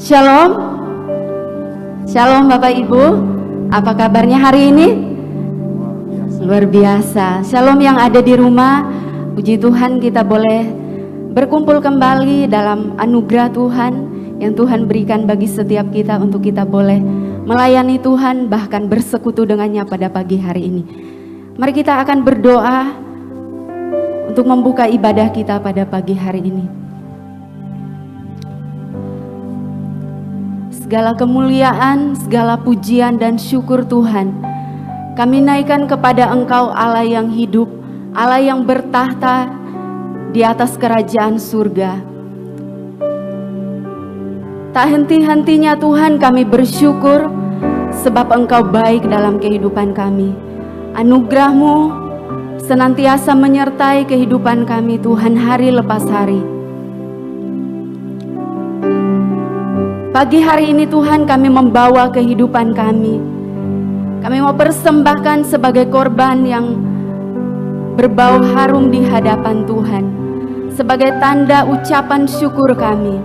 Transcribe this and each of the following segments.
Shalom. Shalom Bapak Ibu. Apa kabarnya hari ini? Luar biasa. Shalom yang ada di rumah. Puji Tuhan kita boleh berkumpul kembali dalam anugerah Tuhan yang Tuhan berikan bagi setiap kita untuk kita boleh melayani Tuhan, bahkan bersekutu dengannya pada pagi hari ini. Mari kita akan berdoa untuk membuka ibadah kita pada pagi hari ini. Segala kemuliaan, segala pujian dan syukur Tuhan kami naikkan kepada Engkau, Allah yang hidup, Allah yang bertahta di atas kerajaan surga. Tak henti-hentinya Tuhan kami bersyukur sebab Engkau baik dalam kehidupan kami. Anugerah-Mu senantiasa menyertai kehidupan kami Tuhan hari lepas hari. Pagi hari ini Tuhan kami membawa kehidupan kami. Kami mau persembahkan sebagai korban yang berbau harum di hadapan Tuhan. Sebagai tanda ucapan syukur kami.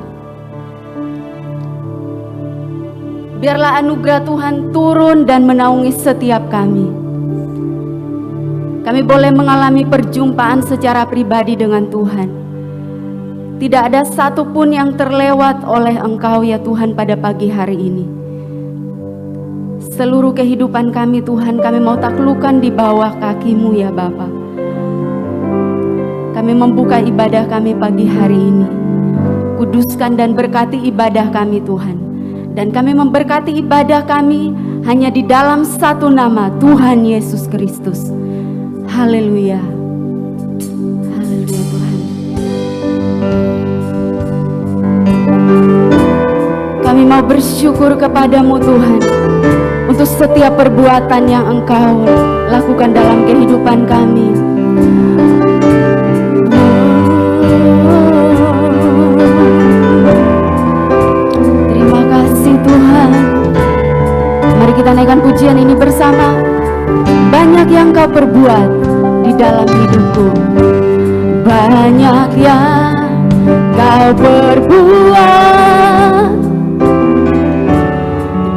Biarlah anugerah Tuhan turun dan menaungi setiap kami. Kami boleh mengalami perjumpaan secara pribadi dengan Tuhan. Tidak ada satupun yang terlewat oleh Engkau ya Tuhan pada pagi hari ini. Seluruh kehidupan kami Tuhan kami mau taklukkan di bawah kaki-Mu ya Bapa. Kami membuka ibadah kami pagi hari ini. Kuduskan dan berkati ibadah kami Tuhan. Dan kami memberkati ibadah kami hanya di dalam satu nama, Tuhan Yesus Kristus. Haleluya. Haleluya Tuhan. Kami mau bersyukur kepadamu Tuhan untuk setiap perbuatan yang Engkau lakukan dalam kehidupan kami. Terima kasih Tuhan. Mari kita naikkan pujian ini bersama. Banyak yang Kau perbuat di dalam hidupku. Banyak yang Kau perbuat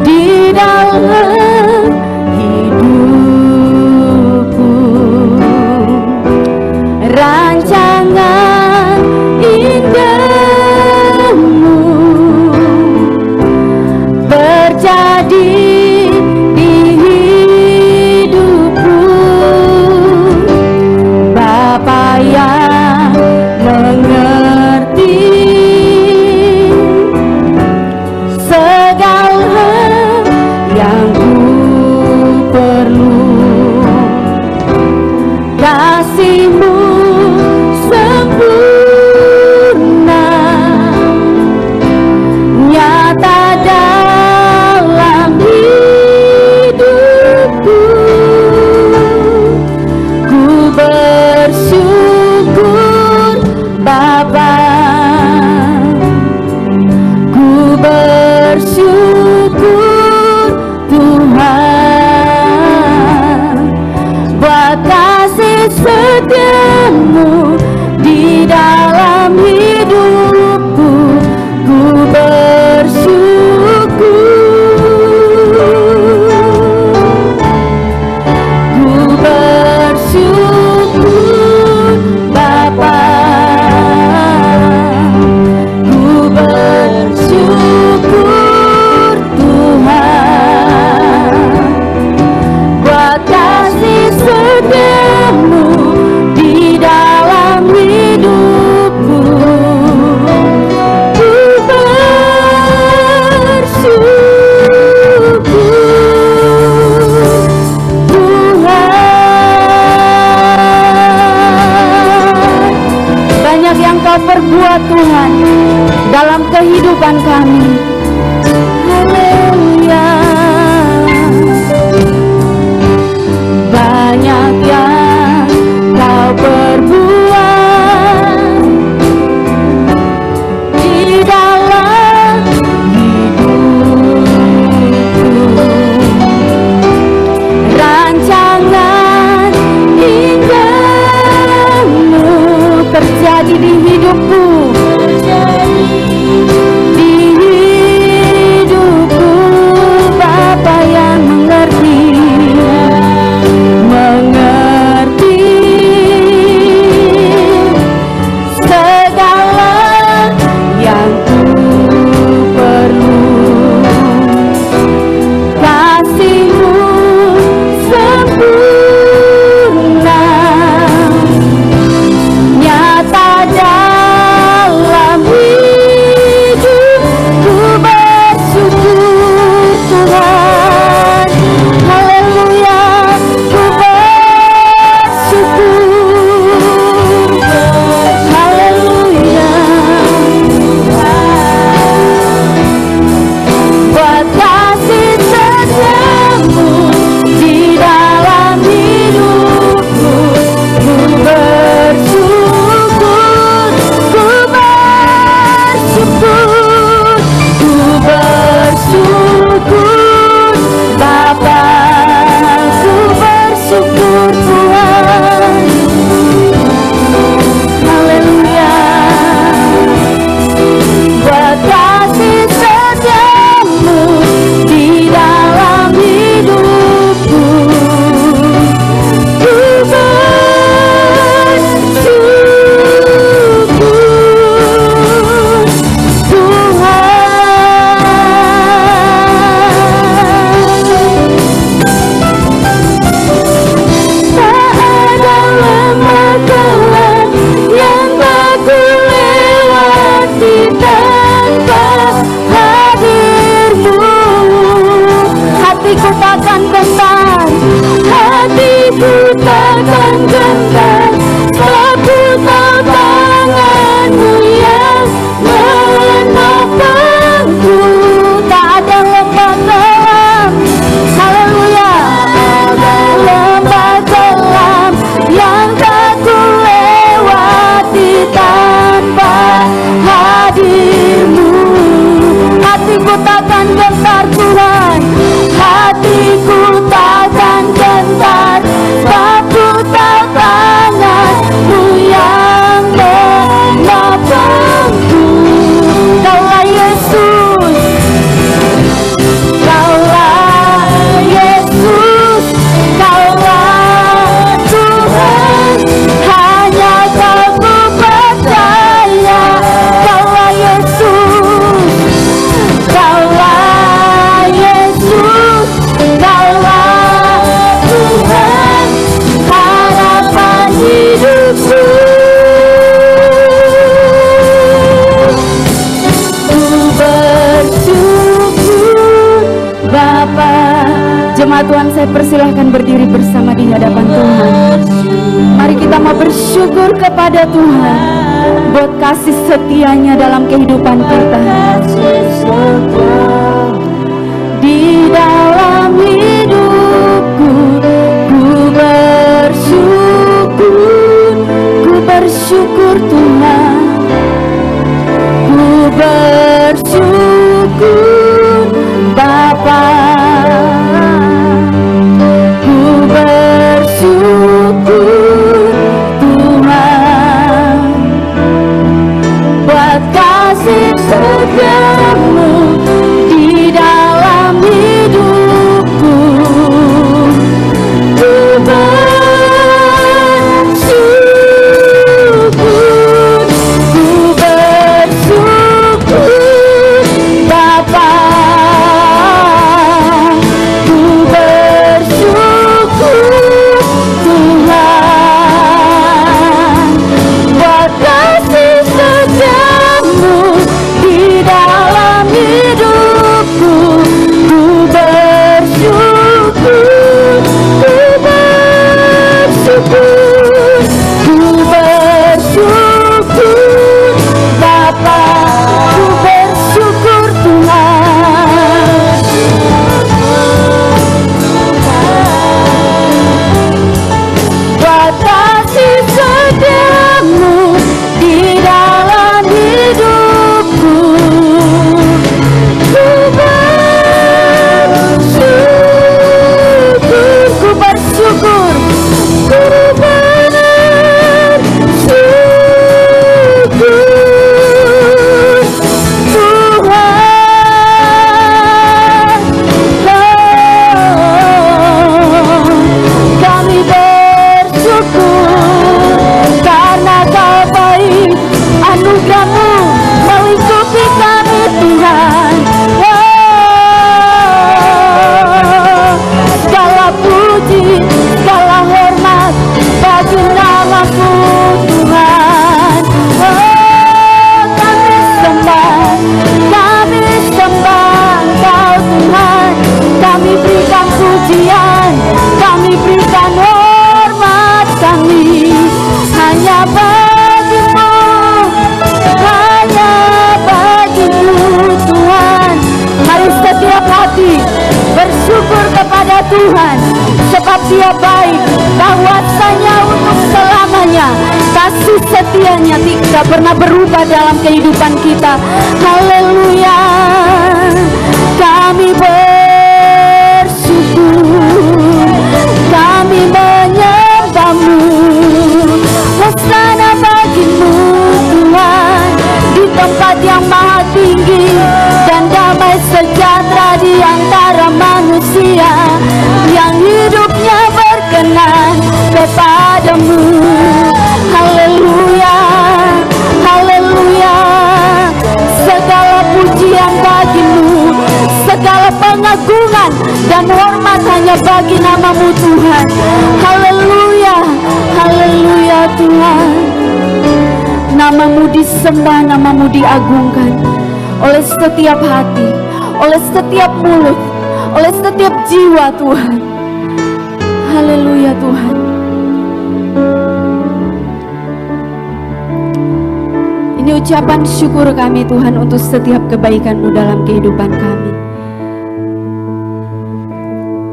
di dalam hidupku. Rancangan indahmu terjadi di hidupku. Bapa yang mengerti segala yang ku takkan gentar, sebab ku tahu tangan-Mu yang menopangku. Tak ada lembah kelam, haleluya, lembah kelam yang tak ku lewati tanpa hadir-Mu. Hatiku takkan gentar Tuhan, hatiku takkan gentar, sebab ku tahu tangan-Mu yang menopangku. Kaulah Yesus, Kaulah Yesus, Kaulah Tuhan, hanya Kau ku percaya. Kaulah Yesus, Kaulah Yesus, Kaulah Tuhan, harapan hidupku. Ku bersyukur Bapa. Jemaat Tuhan, saya persilahkan berdiri bersama di hadapan Tuhan. Mari kita mau bersyukur kepada Tuhan buat kasih setianya dalam kehidupan kita. Di dalam hidupku, ku bersyukur Tuhan. Ku bersyukur Bapa. Ku bersyukur Tuhan buat kasih setiamu di dalam hidupku. Ku bersyukur Bapa. Ku bersyukur Tuhan buat kasih setiamu di dalam hidupku. Ku bersyukur, ku bersyukur, ku bersyukur Bapa. Ku bersyukur Tuhan buat kasih setiamu di dalam hidupku. Ku bersyukur, ku bersyukur, ku bersyukur Tuhan. Kami bersyukur karena Kau baik, anugerah-Mu melingkupi kami Tuhan. Segala puji, segala hormat bagi nama-Mu Tuhan. Kami sembah Kau Tuhan. Kami berikan pujian, kami berikan hormat kami hanya bagi-Mu, hanya bagi-Mu Tuhan. Mari setiap hati bersyukur kepada Tuhan, sebab Dia baik, bahwasanya untuk selamanya kasih setianya tidak pernah berubah dalam kehidupan kita. Haleluya. Kami bersyukur, kami menyembah-Mu. Hosana bagi-Mu Tuhan di tempat yang maha tinggi, dan damai sejahtera di antara manusia yang hidupnya berkenan kepada-Mu. Haleluya, haleluya. Segala pujian bagi-Mu, segala pengagungan dan hormat hanya bagi nama-Mu Tuhan. Haleluya, haleluya Tuhan. Nama-Mu disembah, nama-Mu diagungkan oleh setiap hati, oleh setiap mulut, oleh setiap jiwa Tuhan. Haleluya Tuhan. Ini ucapan syukur kami Tuhan untuk setiap kebaikan-Mu dalam kehidupan kami.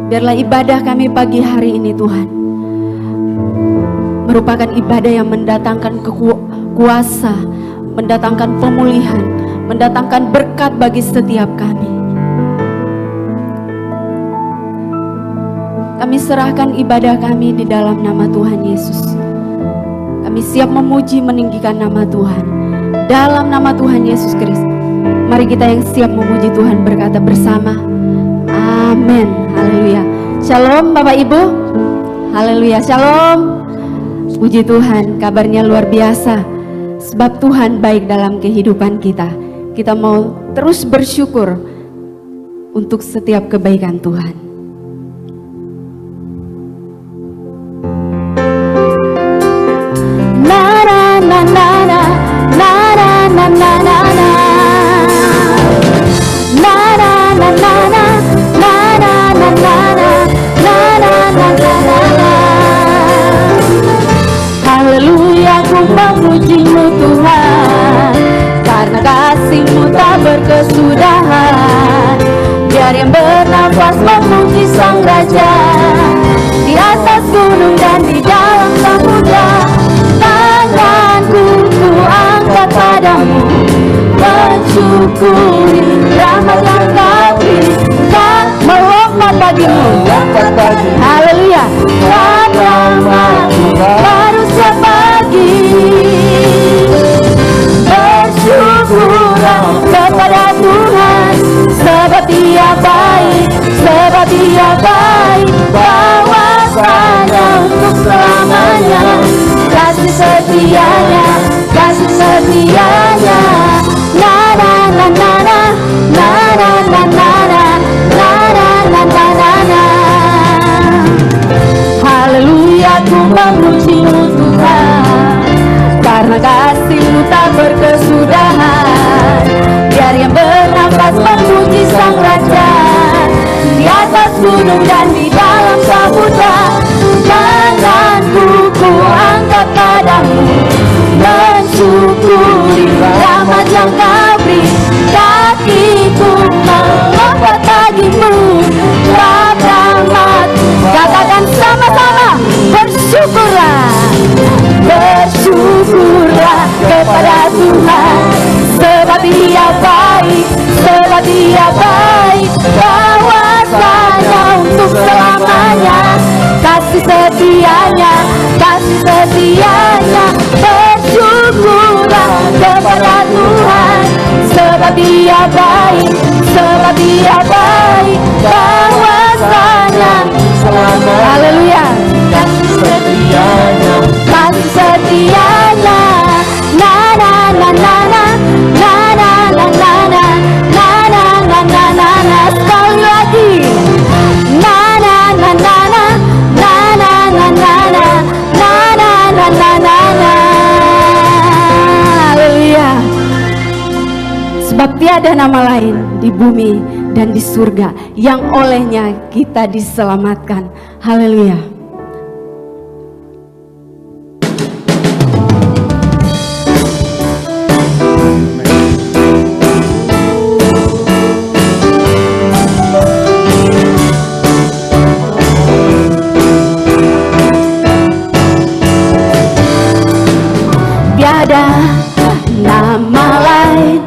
Biarlah ibadah kami pagi hari ini Tuhan merupakan ibadah yang mendatangkan kuasa, mendatangkan pemulihan, mendatangkan berkat bagi setiap kami. Kami serahkan ibadah kami di dalam nama Tuhan Yesus. Kami siap memuji meninggikan nama Tuhan dalam nama Tuhan Yesus Kristus. Mari kita yang siap memuji Tuhan berkata bersama, amin. Haleluya. Shalom Bapak Ibu. Haleluya. Shalom. Puji Tuhan, kabarnya luar biasa. Sebab Tuhan baik dalam kehidupan kita. Kita mau terus bersyukur untuk setiap kebaikan Tuhan. Haleluya, ku memuji-Mu Tuhan, karena kasih-Mu tak berkesudahan. Biar yang bernafas memuji Sang Raja, di atas gunung dan di dalam samudra. Tanganku ku angkat padamu, mensyukuri rahmat yang Kau beri. Tak melompat bagimu, haleluya, rahmat-Mu baru setiap pagi. Bersyukurlah kepada Tuhan, sebab Dia baik, sebab Dia baik. Bahwasanya untuk selamanya, kasih setianya, kasih setianya. Na na na na na, na na na na na, na na na na na na. Haleluya, ku memuji-Mu Tuhan, karena kasih-Mu tak berkesudahan. Biar yang bernafas memuji Sang Raja, di atas gunung dan di dalam samudra. Tanganku ku angkat padamu, mensyukuri rahmat yang Kau beri. Kakiku melompat bagimu, rahmat-Mu. Katakan sama-sama, bersyukurlah, bersyukurlah kepada Tuhan, sebab Dia baik, sebab Dia baik. Bahwasanya untuk selamanya, kasih setianya, kasih setianya. Bersyukurlah kepada Tuhan, sebab Dia baik, sebab Dia baik. Bahwasanya selamanya, haleluya, kasih setianya, kasih setianya. Na na na na na, na na na na na, na na na na na na. Sekali lagi, na na na na na, na na na na na, na na na na na na. Haleluya. Sebab tiada nama lain di bumi dan di surga yang olehnya kita diselamatkan. Haleluya. Tiada nama lain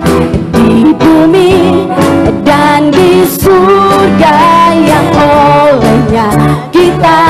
di bumi dan di surga yang olehnya kita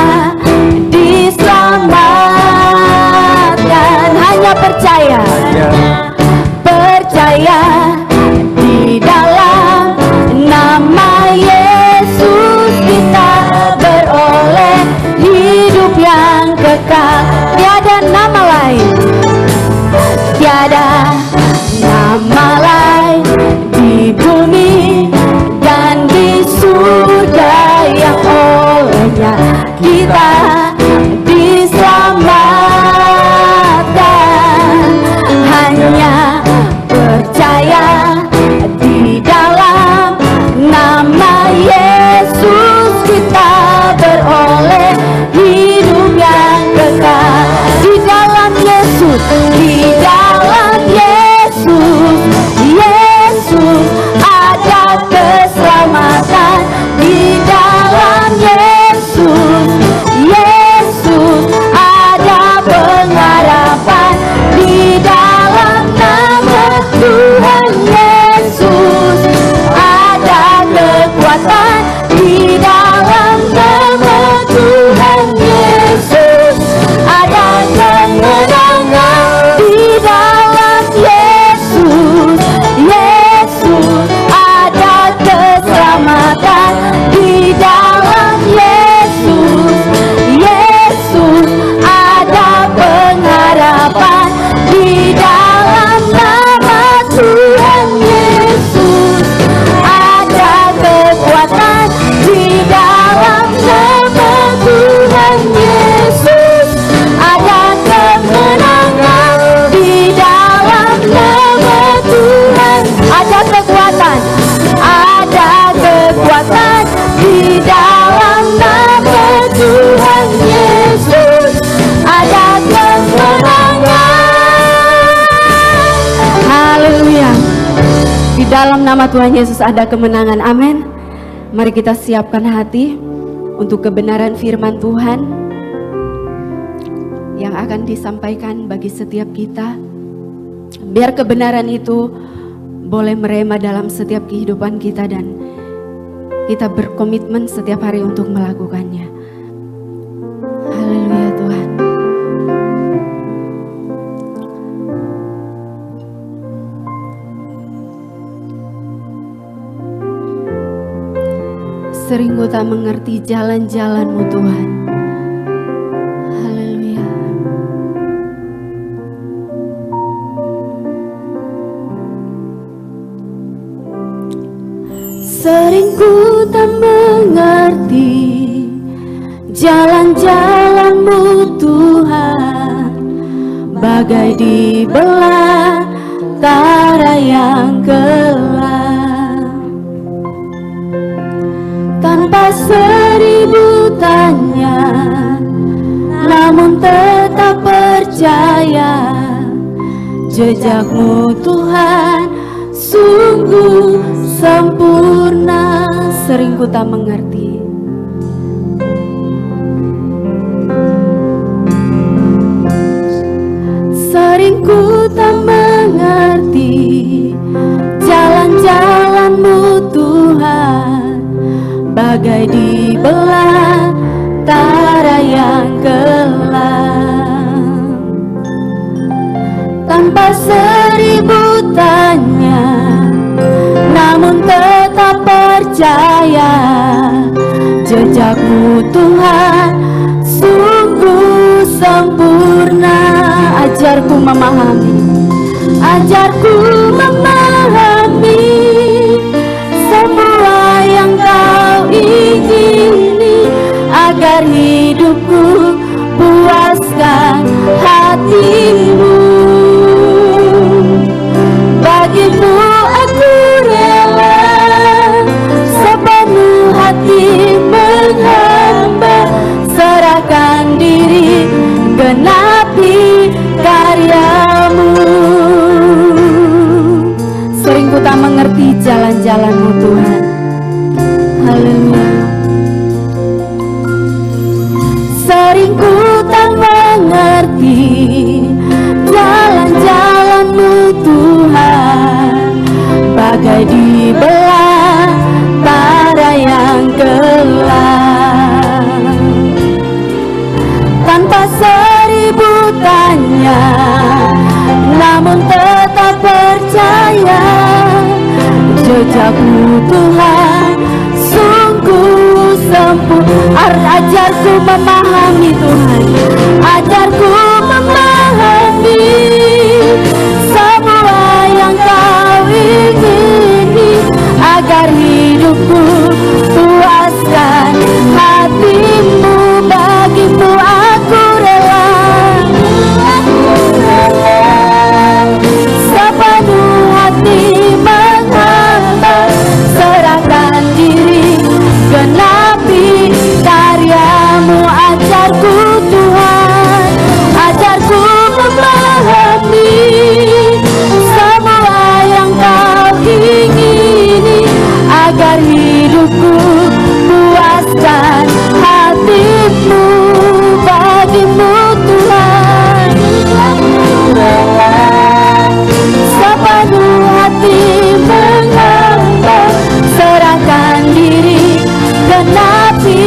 Di dalam nama Tuhan Yesus ada kemenangan. Amin. Mari kita siapkan hati untuk kebenaran firman Tuhan yang akan disampaikan bagi setiap kita. Biar kebenaran itu boleh merema dalam setiap kehidupan kita dan kita berkomitmen setiap hari untuk melakukannya. Haleluya Tuhan. Sering ku tak mengerti jalan-jalan-Mu Tuhan. Haleluya. Sering ku tak mengerti jalan-jalan-Mu Tuhan, bagai di belantara yang gelap. Tanpa seribu tanya, namun tetap percaya, jejak-Mu Tuhan sungguh sempurna. Sering ku tak mengerti. Sering ku tak mengerti jalan-jalan-Mu Tuhan, bagai di belantara yang gelap. Tanpa seribu tanya, namun tetap percaya, jejak-Mu Tuhan sungguh sempurna. Ajarku memahami, ajarku memahami semua yang Kau ingini, agar hidupku puaskan hati-Mu. Bagi-Mu aku rela sepenuh hati menghamba, serahkan diri, genapi karya-Mu. sering ku tak mengerti jalan-jalan-Mu Tuhan. Haleluya. Sering ku tak mengerti jalan-jalan-Mu Tuhan, bagai di belantara yang gelap. Tanpa seribu tanya, namun tetap percaya, jejak-Mu Tuhan sungguh sempurna. Ajarku memahami Tuhan, ajarku memahami semua yang Kau ingini, agar hidupku puaskan hati-Mu. Bagi-Mu aku rela sepenuh hati menghamba, serahkan diri, genapi karya-Mu. Ajarku Tuhan, ajarku memahami semua yang Kau ingini, agar hidupku puaskan hati-Mu. Bagi-Mu Tuhan sepenuh hati menghamba, serahkan diri, genapi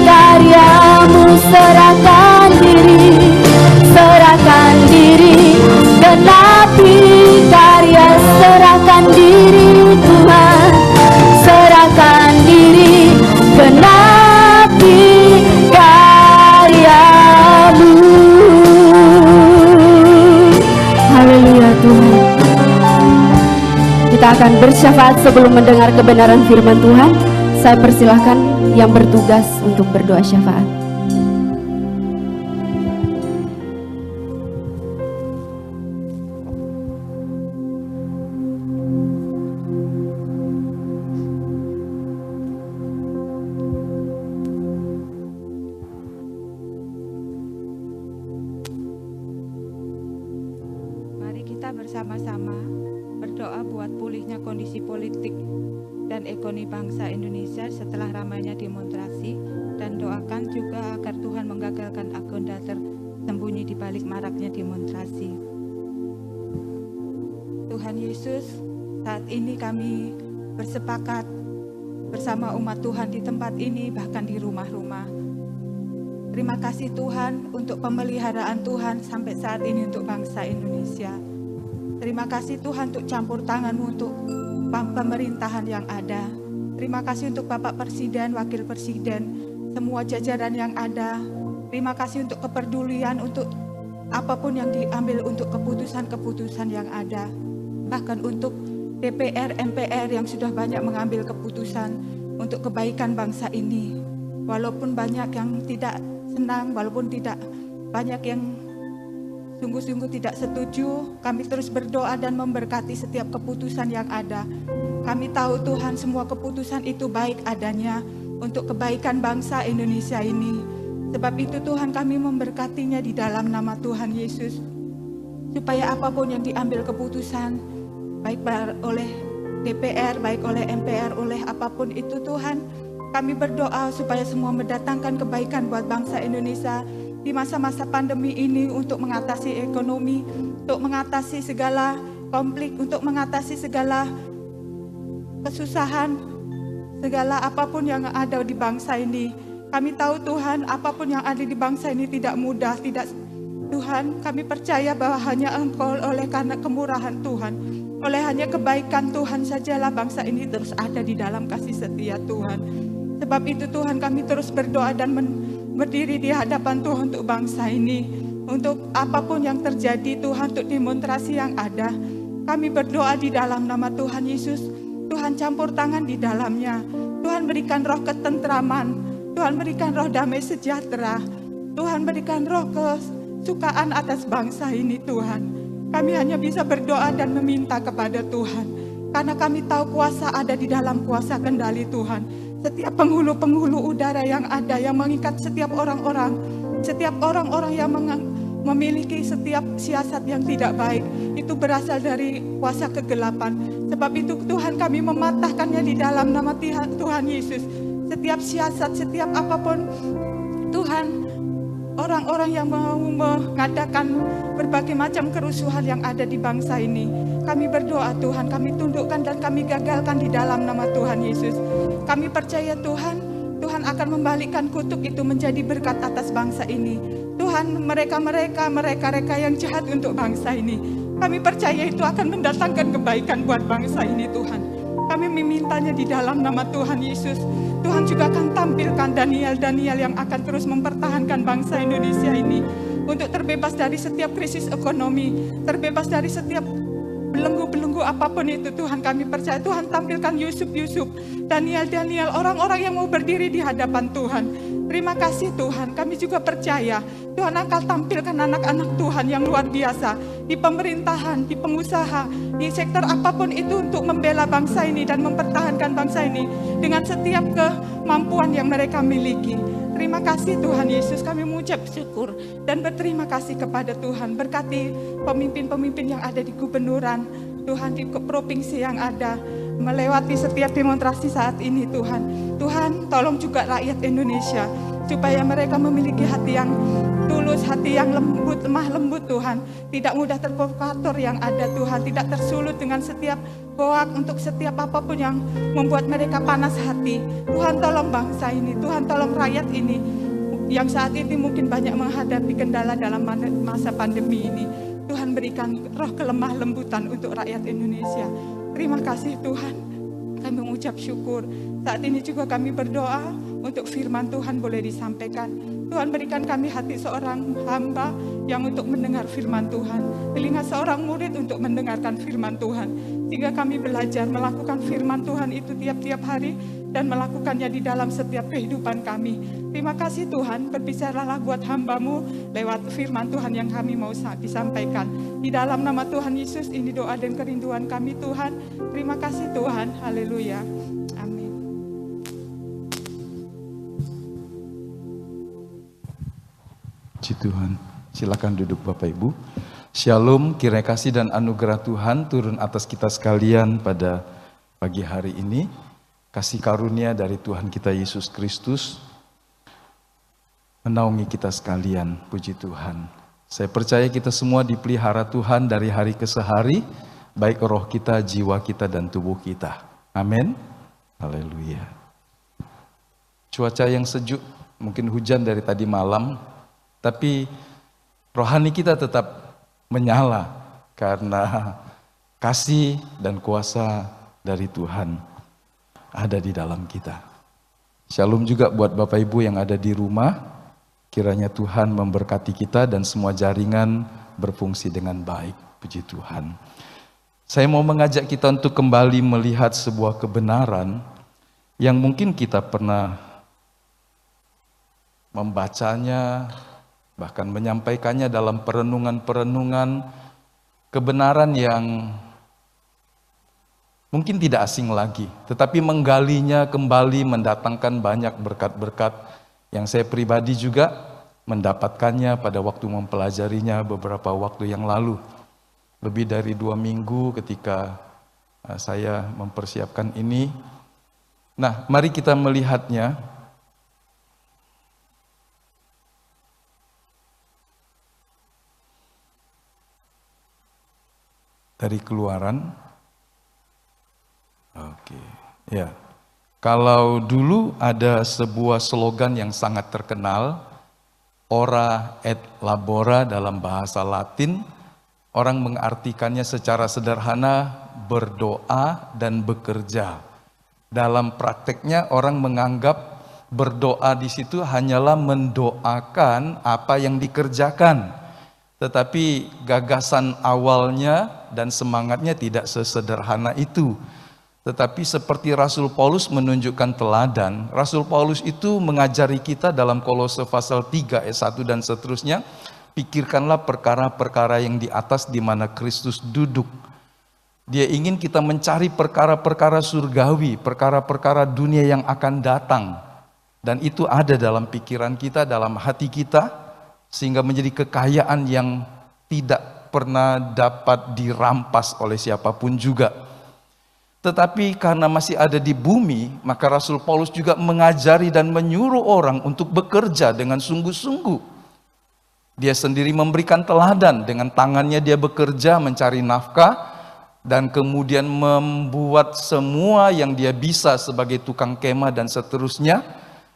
karya-Mu. Serahkan diri, serahkan diri, genapi karya. Serahkan diri Tuhan, serahkan diri, genapi karya-Mu. Haleluya Tuhan. Kita akan bersyafaat sebelum mendengar kebenaran firman Tuhan. Saya persilahkan yang bertugas untuk berdoa syafaat. Mari kita bersama-sama berdoa buat pulihnya kondisi politik dan ekonomi bangsa Indonesia setelah ramainya demonstrasi, dan doakan juga agar Tuhan menggagalkan agenda tersembunyi di balik maraknya demonstrasi. Tuhan Yesus, saat ini kami bersepakat bersama umat Tuhan di tempat ini, bahkan di rumah-rumah. Terima kasih Tuhan untuk pemeliharaan Tuhan sampai saat ini untuk bangsa Indonesia. Terima kasih Tuhan untuk campur tangan-Mu untuk pemerintahan yang ada. Terima kasih untuk Bapak Presiden, Wakil Presiden, semua jajaran yang ada. Terima kasih untuk kepedulian untuk apapun yang diambil untuk keputusan-keputusan yang ada. Bahkan untuk DPR, MPR yang sudah banyak mengambil keputusan untuk kebaikan bangsa ini. Walaupun banyak yang tidak senang, walaupun tidak banyak yang sungguh-sungguh tidak setuju, kami terus berdoa dan memberkati setiap keputusan yang ada. Kami tahu Tuhan semua keputusan itu baik adanya untuk kebaikan bangsa Indonesia ini. Sebab itu Tuhan kami memberkatinya di dalam nama Tuhan Yesus. Supaya apapun yang diambil keputusan, baik oleh DPR, baik oleh MPR, oleh apapun itu Tuhan, kami berdoa supaya semua mendatangkan kebaikan buat bangsa Indonesia di masa-masa pandemi ini, untuk mengatasi ekonomi, untuk mengatasi segala konflik, untuk mengatasi segala kesusahan, segala apapun yang ada di bangsa ini. Kami tahu Tuhan, apapun yang ada di bangsa ini tidak mudah, tidak. Tuhan, kami percaya bahwa hanya Engkau, oleh karena kemurahan Tuhan, oleh hanya kebaikan Tuhan sajalah bangsa ini terus ada di dalam kasih setia Tuhan. Sebab itu Tuhan, kami terus berdoa dan berdiri di hadapan Tuhan untuk bangsa ini. Untuk apapun yang terjadi Tuhan, untuk demonstrasi yang ada, kami berdoa di dalam nama Tuhan Yesus. Tuhan campur tangan di dalamnya. Tuhan berikan roh ketentraman. Tuhan berikan roh damai sejahtera. Tuhan berikan roh kesukaan atas bangsa ini Tuhan. Kami hanya bisa berdoa dan meminta kepada Tuhan. Karena kami tahu kuasa ada di dalam kuasa kendali Tuhan. Setiap penghulu-penghulu udara yang ada, yang mengikat setiap orang-orang yang memiliki setiap siasat yang tidak baik, itu berasal dari kuasa kegelapan. Sebab itu Tuhan, kami mematahkannya di dalam nama Tuhan Yesus. Setiap siasat, setiap apapun Tuhan, orang-orang yang mau mengadakan berbagai macam kerusuhan yang ada di bangsa ini, kami berdoa Tuhan, kami tundukkan dan kami gagalkan di dalam nama Tuhan Yesus. Kami percaya Tuhan, Tuhan akan membalikkan kutuk itu menjadi berkat atas bangsa ini. Tuhan, mereka yang jahat untuk bangsa ini, kami percaya itu akan mendatangkan kebaikan buat bangsa ini Tuhan. Kami memintanya di dalam nama Tuhan Yesus. Tuhan juga akan tampilkan Daniel yang akan terus mempertahankan bangsa Indonesia ini untuk terbebas dari setiap krisis ekonomi, terbebas dari setiap belenggu-belenggu apapun itu Tuhan. Kami percaya Tuhan tampilkan Yusuf, Daniel, orang-orang yang mau berdiri di hadapan Tuhan. Terima kasih Tuhan, kami juga percaya Tuhan akan tampilkan anak-anak Tuhan yang luar biasa di pemerintahan, di pengusaha, di sektor apapun itu untuk membela bangsa ini dan mempertahankan bangsa ini dengan setiap kemampuan yang mereka miliki. Terima kasih Tuhan Yesus, kami mengucap syukur dan berterima kasih kepada Tuhan. Berkati pemimpin-pemimpin yang ada di gubernuran, Tuhan, di provinsi yang ada, melewati setiap demonstrasi saat ini Tuhan. Tuhan, tolong juga rakyat Indonesia, supaya mereka memiliki hati yang tulus, hati yang lembut, lemah lembut Tuhan. Tidak mudah terprovokator yang ada Tuhan, tidak tersulut dengan setiap hoak untuk setiap apapun yang membuat mereka panas hati. Tuhan tolong bangsa ini, Tuhan tolong rakyat ini, yang saat ini mungkin banyak menghadapi kendala dalam masa pandemi ini. Tuhan berikan roh kelemah lembutan untuk rakyat Indonesia. Terima kasih Tuhan, kami mengucap syukur. Saat ini juga kami berdoa untuk firman Tuhan boleh disampaikan. Tuhan berikan kami hati seorang hamba yang untuk mendengar firman Tuhan, telinga seorang murid untuk mendengarkan firman Tuhan, sehingga kami belajar melakukan firman Tuhan itu tiap-tiap hari dan melakukannya di dalam setiap kehidupan kami. Terima kasih Tuhan, berbicaralah buat hamba-Mu lewat firman Tuhan yang kami mau disampaikan. Di dalam nama Tuhan Yesus ini doa dan kerinduan kami Tuhan. Terima kasih Tuhan, haleluya, amin. Puji Tuhan, silakan duduk Bapak Ibu. Shalom, kiranya kasih dan anugerah Tuhan turun atas kita sekalian pada pagi hari ini, kasih karunia dari Tuhan kita Yesus Kristus menaungi kita sekalian, puji Tuhan. Saya percaya kita semua dipelihara Tuhan dari hari ke hari, baik roh kita, jiwa kita, dan tubuh kita. Amin. Haleluya. Cuaca yang sejuk, mungkin hujan dari tadi malam, tapi rohani kita tetap menyala karena kasih dan kuasa dari Tuhan ada di dalam kita. Shalom juga buat Bapak Ibu yang ada di rumah. Kiranya Tuhan memberkati kita dan semua jaringan berfungsi dengan baik. Puji Tuhan. Saya mau mengajak kita untuk kembali melihat sebuah kebenaran yang mungkin kita pernah membacanya, bahkan menyampaikannya dalam perenungan-perenungan, kebenaran yang mungkin tidak asing lagi, tetapi menggalinya kembali mendatangkan banyak berkat-berkat yang saya pribadi juga mendapatkannya pada waktu mempelajarinya beberapa waktu yang lalu. Lebih dari 2 minggu ketika saya mempersiapkan ini. Nah, mari kita melihatnya. Dari Keluaran. Oke, ya. Kalau dulu ada sebuah slogan yang sangat terkenal, ora et labora dalam bahasa Latin, orang mengartikannya secara sederhana berdoa dan bekerja. Dalam prakteknya orang menganggap berdoa di situ hanyalah mendoakan apa yang dikerjakan. Tetapi gagasan awalnya dan semangatnya tidak sesederhana itu. Tetapi seperti Rasul Paulus menunjukkan teladan, Rasul Paulus itu mengajari kita dalam Kolose pasal 3 ayat 1 dan seterusnya, pikirkanlah perkara-perkara yang di atas di mana Kristus duduk. Dia ingin kita mencari perkara-perkara surgawi, perkara-perkara dunia yang akan datang. Dan itu ada dalam pikiran kita, dalam hati kita, sehingga menjadi kekayaan yang tidak pernah dapat dirampas oleh siapapun juga. Tetapi karena masih ada di bumi, maka Rasul Paulus juga mengajari dan menyuruh orang untuk bekerja dengan sungguh-sungguh. Dia sendiri memberikan teladan, dengan tangannya dia bekerja mencari nafkah, dan kemudian membuat semua yang dia bisa sebagai tukang kemah dan seterusnya,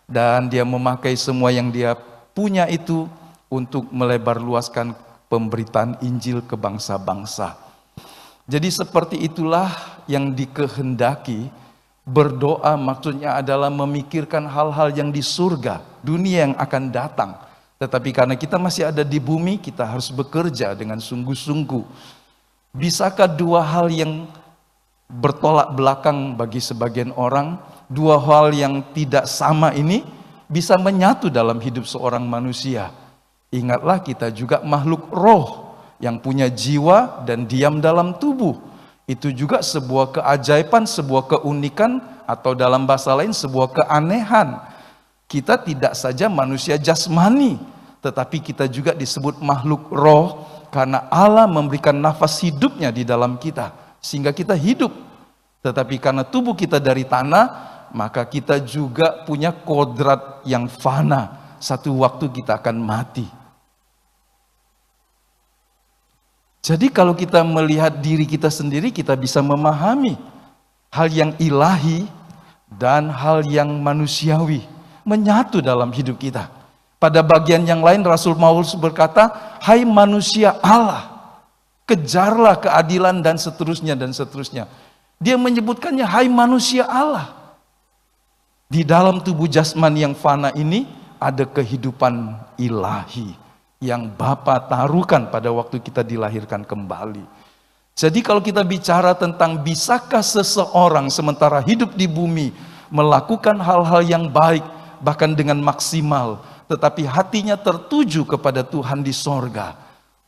dan dia memakai semua yang dia punya itu untuk melebarluaskan pemberitaan Injil ke bangsa-bangsa. Jadi seperti itulah yang dikehendaki. Berdoa maksudnya adalah memikirkan hal-hal yang di surga, dunia yang akan datang. Tetapi karena kita masih ada di bumi, kita harus bekerja dengan sungguh-sungguh. Bisakah dua hal yang bertolak belakang bagi sebagian orang, dua hal yang tidak sama ini bisa menyatu dalam hidup seorang manusia? Ingatlah, kita juga makhluk roh yang punya jiwa dan diam dalam tubuh. Itu juga sebuah keajaiban, sebuah keunikan, atau dalam bahasa lain sebuah keanehan. Kita tidak saja manusia jasmani, tetapi kita juga disebut makhluk roh karena Allah memberikan nafas hidupnya di dalam kita sehingga kita hidup. Tetapi karena tubuh kita dari tanah, maka kita juga punya kodrat yang fana. Satu waktu kita akan mati. Jadi kalau kita melihat diri kita sendiri, kita bisa memahami hal yang ilahi dan hal yang manusiawi menyatu dalam hidup kita. Pada bagian yang lain Rasul Paulus berkata, hai manusia Allah, kejarlah keadilan dan seterusnya dan seterusnya. Dia menyebutkannya hai manusia Allah. Di dalam tubuh jasmani yang fana ini ada kehidupan ilahi yang Bapa taruhkan pada waktu kita dilahirkan kembali. Jadi kalau kita bicara tentang bisakah seseorang sementara hidup di bumi melakukan hal-hal yang baik bahkan dengan maksimal, tetapi hatinya tertuju kepada Tuhan di sorga,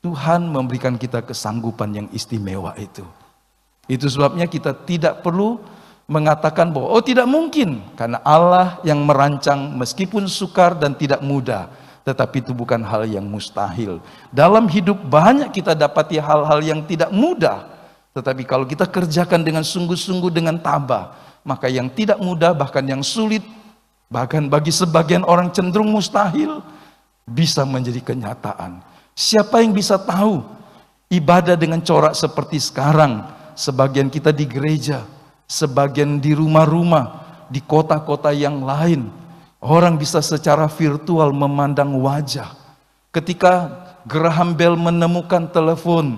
Tuhan memberikan kita kesanggupan yang istimewa itu. Itu sebabnya kita tidak perlu mengatakan bahwa oh tidak mungkin, karena Allah yang merancang meskipun sukar dan tidak mudah, tetapi itu bukan hal yang mustahil. Dalam hidup banyak kita dapati hal-hal yang tidak mudah, Tetapi kalau kita kerjakan dengan sungguh-sungguh, dengan tabah, maka yang tidak mudah, bahkan yang sulit, bahkan bagi sebagian orang cenderung mustahil, bisa menjadi kenyataan. Siapa yang bisa tahu ibadah dengan corak seperti sekarang, sebagian kita di gereja, sebagian di rumah-rumah, di kota-kota yang lain, orang bisa secara virtual memandang wajah. Ketika Graham Bell menemukan telepon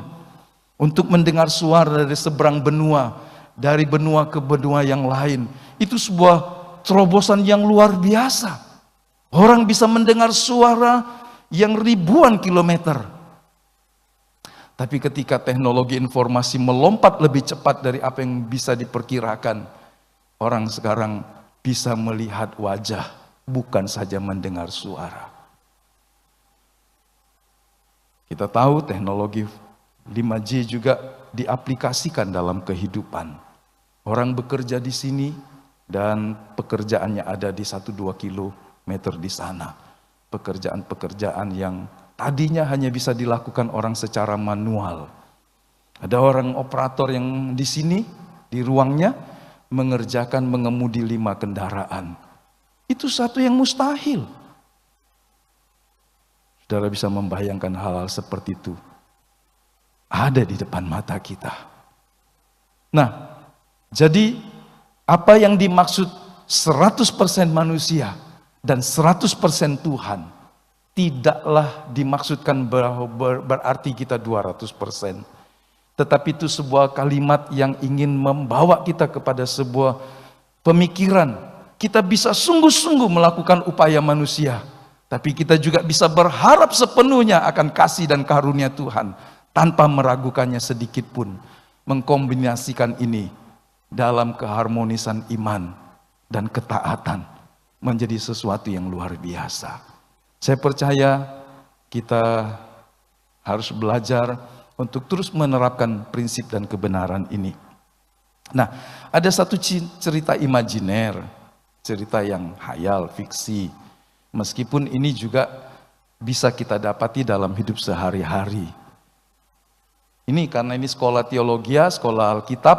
untuk mendengar suara dari seberang benua, dari benua ke benua yang lain, itu sebuah terobosan yang luar biasa. Orang bisa mendengar suara yang ribuan kilometer. Tapi ketika teknologi informasi melompat lebih cepat dari apa yang bisa diperkirakan, orang sekarang bisa melihat wajah, bukan saja mendengar suara. Kita tahu teknologi 5G juga diaplikasikan dalam kehidupan. Orang bekerja di sini dan pekerjaannya ada di 1-2 kilometer di sana. Pekerjaan-pekerjaan yang tadinya hanya bisa dilakukan orang secara manual. Ada orang operator yang di sini, di ruangnya, mengemudi 5 kendaraan. Itu satu yang mustahil. Saudara bisa membayangkan hal-hal seperti itu ada di depan mata kita. Nah, jadi apa yang dimaksud 100% manusia dan 100% Tuhan tidaklah dimaksudkan berarti kita 200%. Tetapi itu sebuah kalimat yang ingin membawa kita kepada sebuah pemikiran. Kita bisa sungguh-sungguh melakukan upaya manusia, tapi kita juga bisa berharap sepenuhnya akan kasih dan karunia Tuhan, tanpa meragukannya sedikit pun. Mengkombinasikan ini dalam keharmonisan iman dan ketaatan menjadi sesuatu yang luar biasa. Saya percaya kita harus belajar untuk terus menerapkan prinsip dan kebenaran ini. Nah, ada satu cerita imajiner, cerita yang hayal, fiksi. Meskipun ini juga bisa kita dapati dalam hidup sehari-hari. Ini karena ini sekolah teologia, sekolah Alkitab,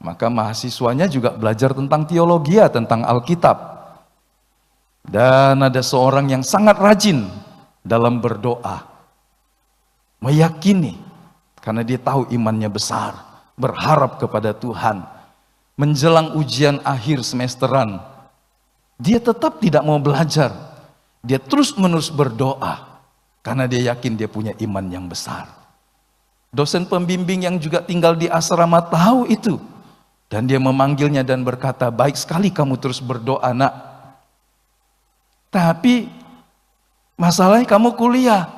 maka mahasiswanya juga belajar tentang teologia, tentang Alkitab. Dan ada seorang yang sangat rajin dalam berdoa, meyakini, karena dia tahu imannya besar, berharap kepada Tuhan. Menjelang ujian akhir semesteran, dia tetap tidak mau belajar. Dia terus-menerus berdoa, karena dia yakin dia punya iman yang besar. Dosen pembimbing yang juga tinggal di asrama tahu itu. Dan dia memanggilnya dan berkata, baik sekali kamu terus berdoa nak. Tapi masalahnya kamu kuliah.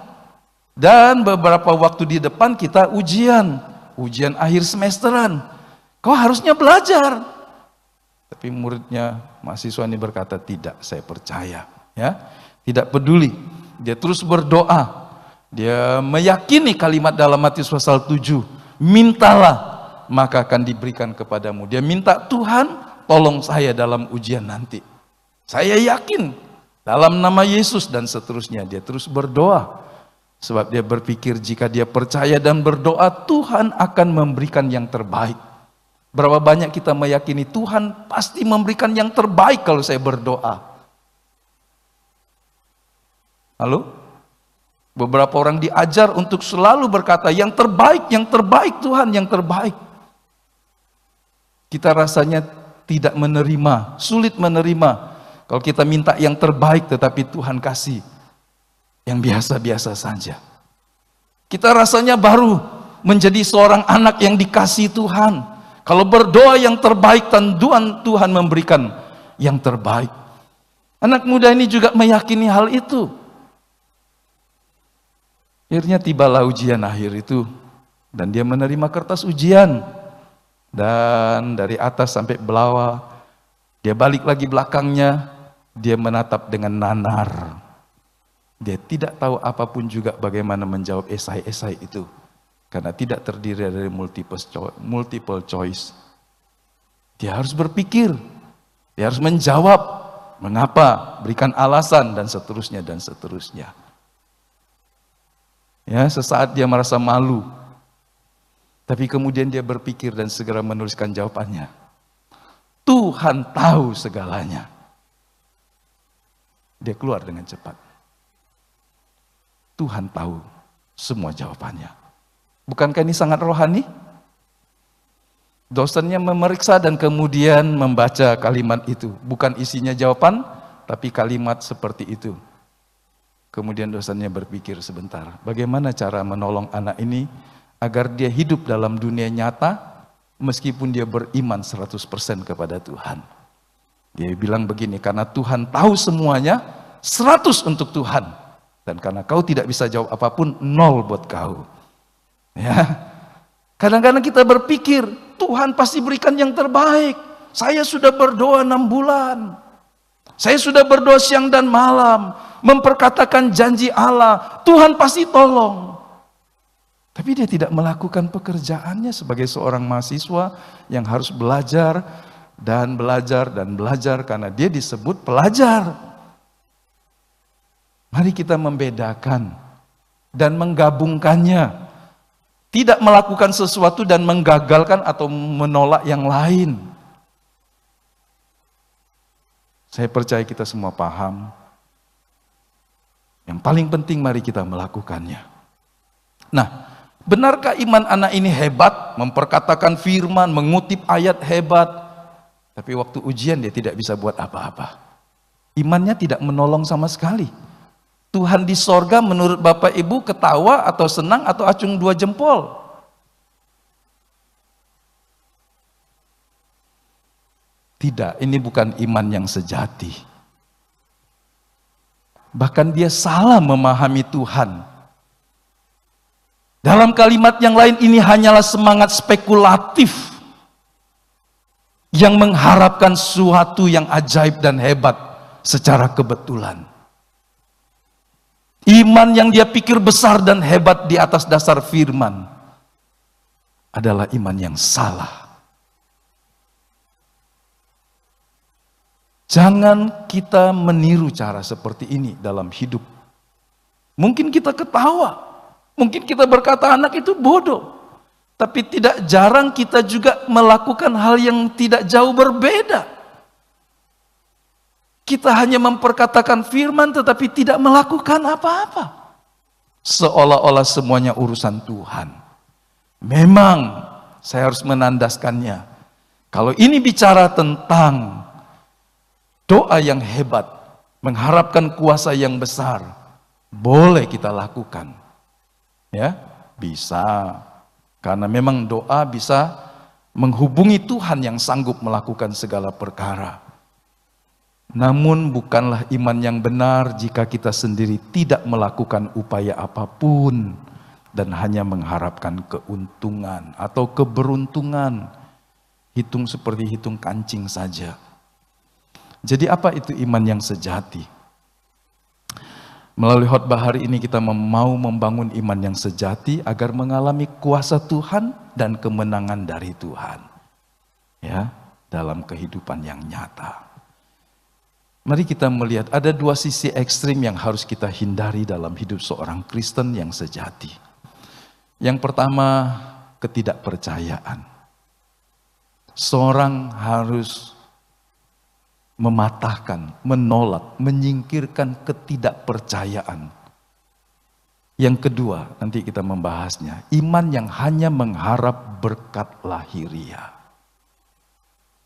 Dan beberapa waktu di depan kita ujian akhir semesteran. Kau harusnya belajar. Tapi muridnya, mahasiswa ini berkata, tidak, saya percaya. Ya, tidak peduli. Dia terus berdoa. Dia meyakini kalimat dalam Matius pasal 7, mintalah maka akan diberikan kepadamu. Dia minta, Tuhan tolong saya dalam ujian nanti. Saya yakin dalam nama Yesus, dan seterusnya. Dia terus berdoa. Sebab dia berpikir jika dia percaya dan berdoa, Tuhan akan memberikan yang terbaik. Berapa banyak kita meyakini Tuhan pasti memberikan yang terbaik kalau saya berdoa. Halo? Beberapa orang diajar untuk selalu berkata, yang terbaik Tuhan, yang terbaik. Kita rasanya tidak menerima, sulit menerima. Kalau kita minta yang terbaik tetapi Tuhan kasih yang biasa-biasa saja. Kita rasanya baru menjadi seorang anak yang dikasihi Tuhan. Kalau berdoa yang terbaik, tentuan Tuhan memberikan yang terbaik. Anak muda ini juga meyakini hal itu. Akhirnya tibalah ujian akhir itu, dan dia menerima kertas ujian. Dan dari atas sampai bawah, dia balik lagi belakangnya, dia menatap dengan nanar. Dia tidak tahu apapun juga bagaimana menjawab esai-esai itu, karena tidak terdiri dari multiple choice. Dia harus berpikir, dia harus menjawab, mengapa, berikan alasan, dan seterusnya, dan seterusnya. Ya, sesaat dia merasa malu. Tapi kemudian dia berpikir dan segera menuliskan jawabannya. Tuhan tahu segalanya. Dia keluar dengan cepat. Tuhan tahu semua jawabannya. Bukankah ini sangat rohani? Dosennya memeriksa dan kemudian membaca kalimat itu. Bukan isinya jawaban, tapi kalimat seperti itu. Kemudian dosennya berpikir sebentar, bagaimana cara menolong anak ini agar dia hidup dalam dunia nyata meskipun dia beriman 100% kepada Tuhan. Dia bilang begini, karena Tuhan tahu semuanya, 100 untuk Tuhan. Dan karena kau tidak bisa jawab apapun, 0 buat kau. Ya. Kadang-kadang kita berpikir, Tuhan pasti berikan yang terbaik. Saya sudah berdoa 6 bulan. Saya sudah berdoa siang dan malam. Memperkatakan janji Allah. Tuhan pasti tolong. Tapi dia tidak melakukan pekerjaannya sebagai seorang mahasiswa yang harus belajar dan belajar dan belajar karena dia disebut pelajar. Mari kita membedakan dan menggabungkannya. Tidak melakukan sesuatu dan menggagalkan atau menolak yang lain. Saya percaya kita semua paham. Yang paling penting mari kita melakukannya. Nah, benarkah iman anak ini hebat, memperkatakan firman, mengutip ayat hebat, tapi waktu ujian dia tidak bisa buat apa-apa. Imannya tidak menolong sama sekali. Tuhan di sorga menurut Bapak Ibu ketawa atau senang atau acung 2 jempol? Tidak, ini bukan iman yang sejati. Bahkan dia salah memahami Tuhan. Dalam kalimat yang lain ini hanyalah semangat spekulatif yang mengharapkan sesuatu yang ajaib dan hebat secara kebetulan. Iman yang dia pikir besar dan hebat di atas dasar firman adalah iman yang salah. Jangan kita meniru cara seperti ini dalam hidup. Mungkin kita ketawa, mungkin kita berkata anak itu bodoh, tapi tidak jarang kita juga melakukan hal yang tidak jauh berbeda. Kita hanya memperkatakan firman tetapi tidak melakukan apa-apa. Seolah-olah semuanya urusan Tuhan. Memang saya harus menandaskannya. Kalau ini bicara tentang doa yang hebat, mengharapkan kuasa yang besar, boleh kita lakukan. Ya, bisa. Karena memang doa bisa menghubungi Tuhan yang sanggup melakukan segala perkara. Namun bukanlah iman yang benar jika kita sendiri tidak melakukan upaya apapun dan hanya mengharapkan keuntungan atau keberuntungan. Hitung seperti hitung kancing saja. Jadi apa itu iman yang sejati? Melalui khotbah hari ini kita mau membangun iman yang sejati agar mengalami kuasa Tuhan dan kemenangan dari Tuhan. Ya, dalam kehidupan yang nyata. Mari kita melihat ada 2 sisi ekstrim yang harus kita hindari dalam hidup seorang Kristen yang sejati. Yang pertama, ketidakpercayaan. Seorang harus mematahkan, menolak, menyingkirkan ketidakpercayaan. Yang kedua, nanti kita membahasnya, iman yang hanya mengharap berkat lahiriah.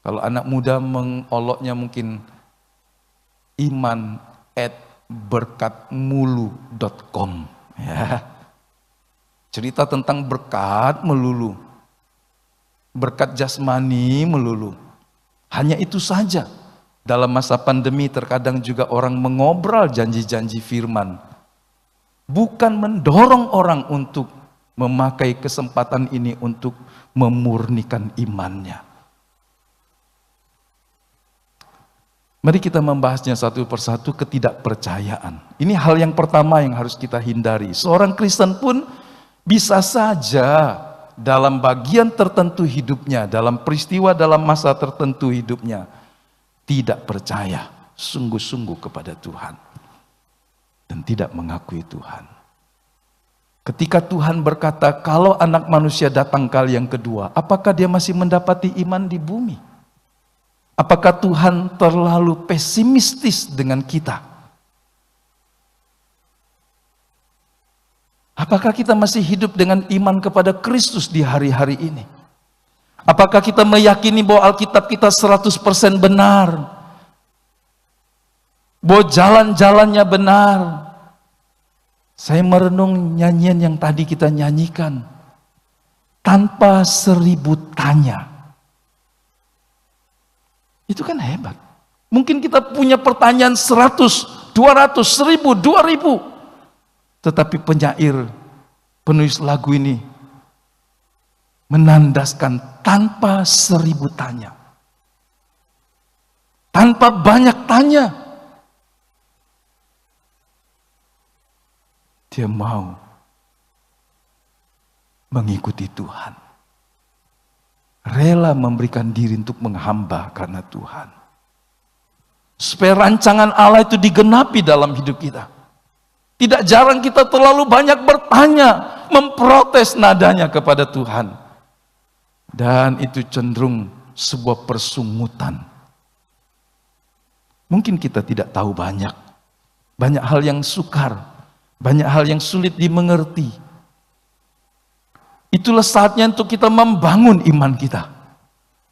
Kalau anak muda mengoloknya mungkin iman@berkatmulu.com ya. Cerita tentang berkat melulu. Berkat jasmani melulu. Hanya itu saja. Dalam masa pandemi terkadang juga orang mengobrol janji-janji firman. Bukan mendorong orang untuk memakai kesempatan ini untuk memurnikan imannya. Mari kita membahasnya satu persatu, ketidakpercayaan. Ini hal yang pertama yang harus kita hindari. Seorang Kristen pun bisa saja dalam bagian tertentu hidupnya, dalam peristiwa dalam masa tertentu hidupnya, tidak percaya sungguh-sungguh kepada Tuhan. Dan tidak mengakui Tuhan. Ketika Tuhan berkata, kalau anak manusia datang kali yang kedua, apakah dia masih mendapati iman di bumi? Apakah Tuhan terlalu pesimistis dengan kita? Apakah kita masih hidup dengan iman kepada Kristus di hari-hari ini? Apakah kita meyakini bahwa Alkitab kita 100% benar? Bahwa jalan-jalannya benar? Saya merenung nyanyian yang tadi kita nyanyikan. Tanpa 1000 tanya. Itu kan hebat. Mungkin kita punya pertanyaan 100, 200, 1000, 2000. Tetapi penyair, penulis lagu ini menandaskan tanpa 1000 tanya. Tanpa banyak tanya. Dia mau mengikuti Tuhan. Rela memberikan diri untuk menghamba karena Tuhan. Supaya rancangan Allah itu digenapi dalam hidup kita. Tidak jarang kita terlalu banyak bertanya, memprotes nadanya kepada Tuhan. Dan itu cenderung sebuah persungutan. Mungkin kita tidak tahu banyak. Banyak hal yang sukar. Banyak hal yang sulit dimengerti. Itulah saatnya untuk kita membangun iman kita.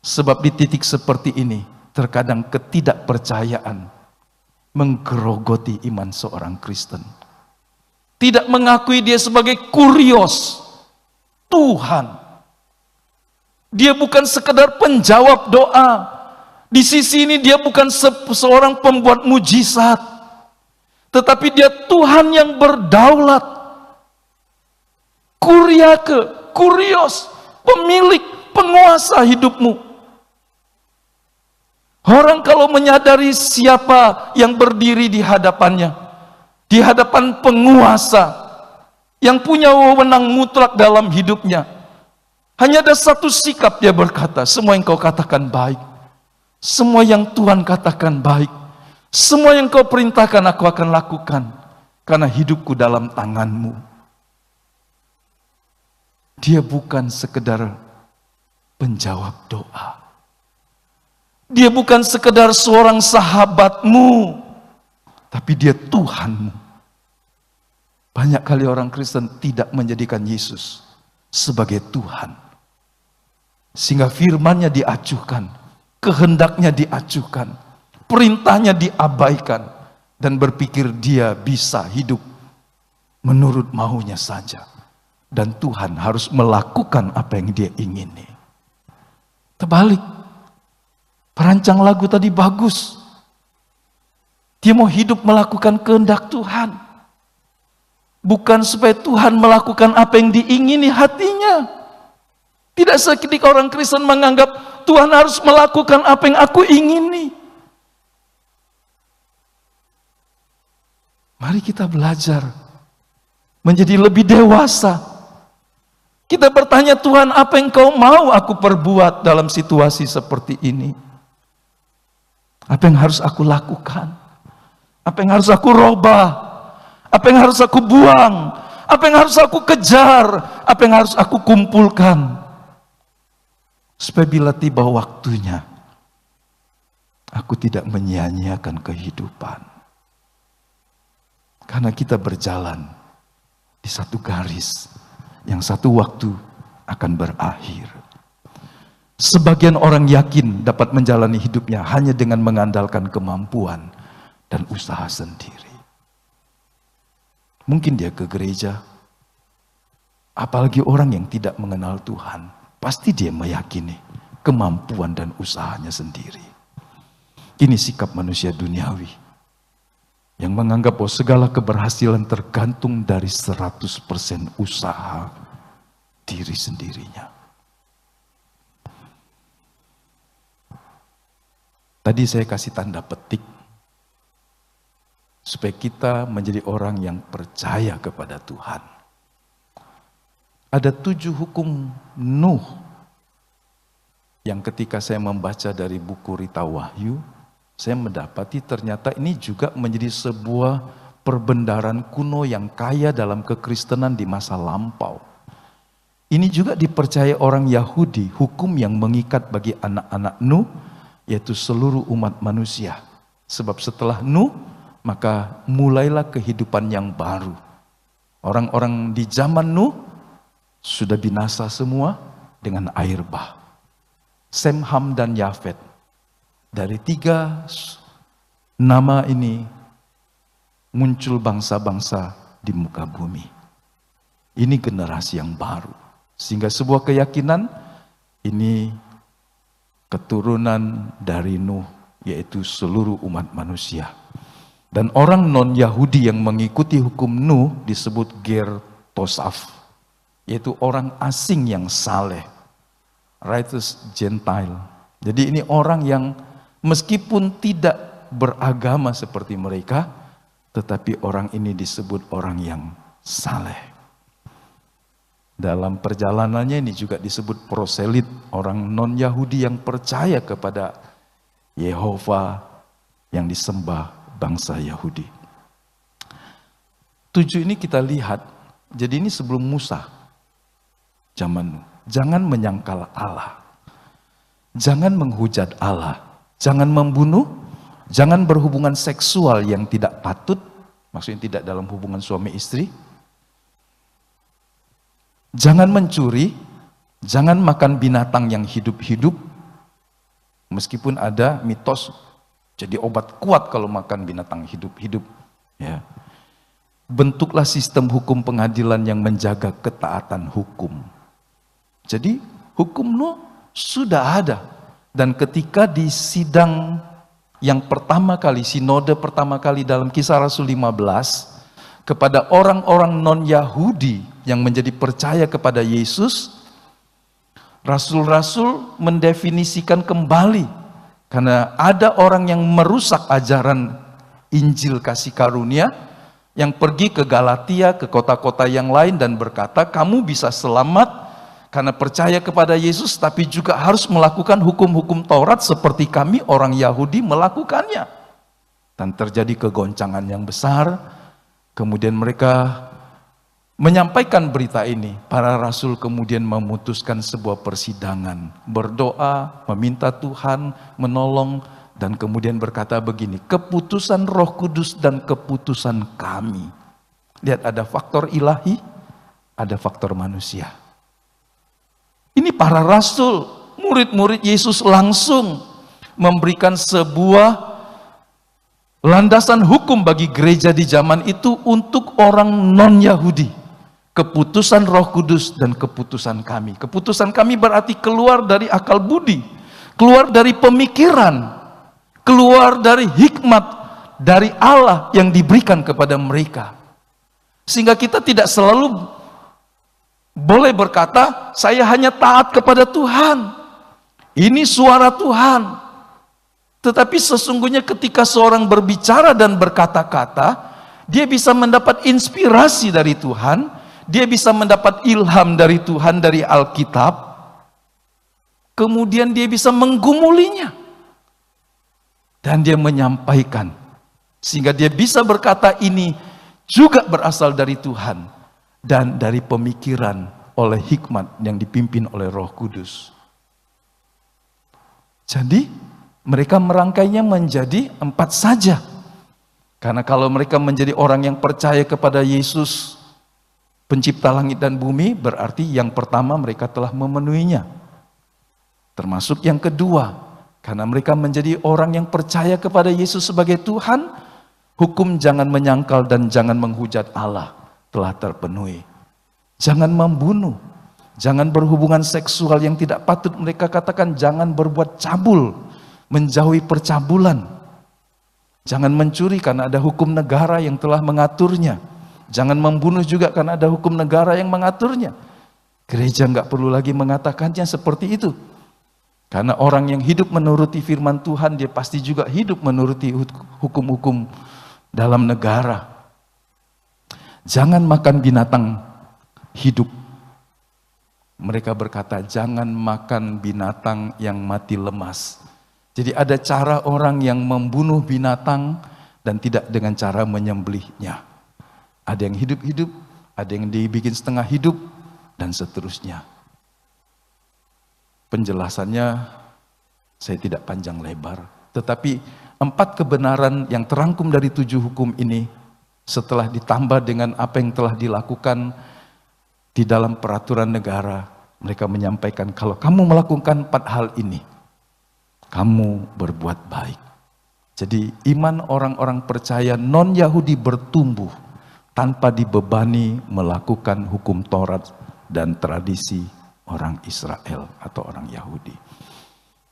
Sebab di titik seperti ini, terkadang ketidakpercayaan menggerogoti iman seorang Kristen. Tidak mengakui dia sebagai kurios Tuhan. Dia bukan sekedar penjawab doa. Di sisi ini dia bukan seorang pembuat mujizat. Tetapi dia Tuhan yang berdaulat. Kuriake, kurios, pemilik, penguasa hidupmu. Orang kalau menyadari siapa yang berdiri di hadapannya, di hadapan penguasa yang punya wewenang mutlak dalam hidupnya, hanya ada satu sikap, dia berkata, semua yang kau katakan baik, semua yang Tuhan katakan baik, semua yang kau perintahkan aku akan lakukan, karena hidupku dalam tanganmu. Dia bukan sekedar penjawab doa. Dia bukan sekedar seorang sahabatmu, tapi dia Tuhanmu. Banyak kali orang Kristen tidak menjadikan Yesus sebagai Tuhan. Sehingga firman-Nya diacuhkan, kehendaknya diacuhkan, perintahnya diabaikan, dan berpikir dia bisa hidup menurut maunya saja. Dan Tuhan harus melakukan apa yang dia ingini. Terbalik. Perancang lagu tadi bagus. Dia mau hidup melakukan kehendak Tuhan. Bukan supaya Tuhan melakukan apa yang diingini hatinya. Tidak seketika orang Kristen menganggap Tuhan harus melakukan apa yang aku ingini. Mari kita belajar menjadi lebih dewasa. Kita bertanya, Tuhan, apa yang kau mau aku perbuat dalam situasi seperti ini? Apa yang harus aku lakukan? Apa yang harus aku robah? Apa yang harus aku buang? Apa yang harus aku kejar? Apa yang harus aku kumpulkan? Supaya bila tiba waktunya, aku tidak menyia-nyiakan kehidupan. Karena kita berjalan di satu garis yang satu waktu akan berakhir. Sebagian orang yakin dapat menjalani hidupnya hanya dengan mengandalkan kemampuan dan usaha sendiri. Mungkin dia ke gereja, apalagi orang yang tidak mengenal Tuhan, pasti dia meyakini kemampuan dan usahanya sendiri. Ini sikap manusia duniawi yang menganggap bahwa segala keberhasilan tergantung dari 100% usaha diri sendirinya. Tadi saya kasih tanda petik supaya kita menjadi orang yang percaya kepada Tuhan. Ada 7 hukum Nuh yang ketika saya membaca dari buku Rita Wahyu, saya mendapati ternyata ini juga menjadi sebuah perbendaharaan kuno yang kaya dalam kekristenan di masa lampau. Ini juga dipercaya orang Yahudi, hukum yang mengikat bagi anak-anak Nuh, yaitu seluruh umat manusia. Sebab setelah Nuh, maka mulailah kehidupan yang baru. Orang-orang di zaman Nuh sudah binasa semua dengan air bah. Sem, Ham, dan Yafet. Dari 3 nama ini muncul bangsa-bangsa di muka bumi. Ini generasi yang baru. Sehingga sebuah keyakinan, ini keturunan dari Nuh, yaitu seluruh umat manusia. Dan orang non-Yahudi yang mengikuti hukum Nuh disebut Ger Tosaf, yaitu orang asing yang saleh, righteous Gentile. Jadi ini orang yang meskipun tidak beragama seperti mereka, tetapi orang ini disebut orang yang saleh. Dalam perjalanannya ini juga disebut proselit, orang non-Yahudi yang percaya kepada Yehova yang disembah bangsa Yahudi. 7 ini kita lihat, jadi ini sebelum Musa, zaman Nuh. Jangan menyangkal Allah, jangan menghujat Allah, jangan membunuh, jangan berhubungan seksual yang tidak patut, maksudnya tidak dalam hubungan suami istri. Jangan mencuri, jangan makan binatang yang hidup-hidup. Meskipun ada mitos jadi obat kuat kalau makan binatang hidup-hidup. Ya. Bentuklah sistem hukum pengadilan yang menjaga ketaatan hukum. Jadi hukum Nuh sudah ada. Dan ketika di sidang yang pertama kali, sinode pertama kali dalam Kisah Rasul 15, kepada orang-orang non-Yahudi yang menjadi percaya kepada Yesus, rasul-rasul mendefinisikan kembali, karena ada orang yang merusak ajaran Injil kasih karunia, yang pergi ke Galatia, ke kota-kota yang lain dan berkata, kamu bisa selamat karena percaya kepada Yesus, tapi juga harus melakukan hukum-hukum Taurat seperti kami orang Yahudi melakukannya. Dan terjadi kegoncangan yang besar. Kemudian mereka menyampaikan berita ini. Para rasul kemudian memutuskan sebuah persidangan, berdoa, meminta Tuhan menolong, dan kemudian berkata begini, keputusan Roh Kudus dan keputusan kami. Lihat, ada faktor ilahi, ada faktor manusia. Ini para rasul, murid-murid Yesus langsung memberikan sebuah landasan hukum bagi gereja di zaman itu untuk orang non-Yahudi. Keputusan Roh Kudus dan keputusan kami. Keputusan kami berarti keluar dari akal budi, keluar dari pemikiran, keluar dari hikmat dari Allah yang diberikan kepada mereka. Sehingga kita tidak selalu boleh berkata, saya hanya taat kepada Tuhan. Ini suara Tuhan. Tetapi sesungguhnya ketika seorang berbicara dan berkata-kata, dia bisa mendapat inspirasi dari Tuhan, dia bisa mendapat ilham dari Tuhan, dari Alkitab, kemudian dia bisa menggumulinya. Dan dia menyampaikan, sehingga dia bisa berkata ini juga berasal dari Tuhan, dan dari pemikiran oleh hikmat yang dipimpin oleh Roh Kudus. Jadi, mereka merangkainya menjadi 4 saja. Karena kalau mereka menjadi orang yang percaya kepada Yesus, pencipta langit dan bumi, berarti yang pertama mereka telah memenuhinya. Termasuk yang kedua, karena mereka menjadi orang yang percaya kepada Yesus sebagai Tuhan, hukum jangan menyangkal dan jangan menghujat Allah telah terpenuhi. Jangan membunuh, jangan berhubungan seksual yang tidak patut, mereka katakan jangan berbuat cabul, menjauhi percabulan. Jangan mencuri karena ada hukum negara yang telah mengaturnya. Jangan membunuh juga karena ada hukum negara yang mengaturnya. Gereja nggak perlu lagi mengatakannya seperti itu. Karena orang yang hidup menuruti firman Tuhan, dia pasti juga hidup menuruti hukum-hukum dalam negara. Jangan makan binatang hidup. Mereka berkata, jangan makan binatang yang mati lemas. Jadi ada cara orang yang membunuh binatang, dan tidak dengan cara menyembelihnya. Ada yang hidup-hidup, ada yang dibikin setengah hidup, dan seterusnya. Penjelasannya saya tidak panjang lebar, tetapi 4 kebenaran yang terangkum dari 7 hukum ini setelah ditambah dengan apa yang telah dilakukan di dalam peraturan negara, mereka menyampaikan kalau kamu melakukan 4 hal ini, kamu berbuat baik. Jadi iman orang-orang percaya non-Yahudi bertumbuh tanpa dibebani melakukan hukum Taurat dan tradisi orang Israel atau orang Yahudi.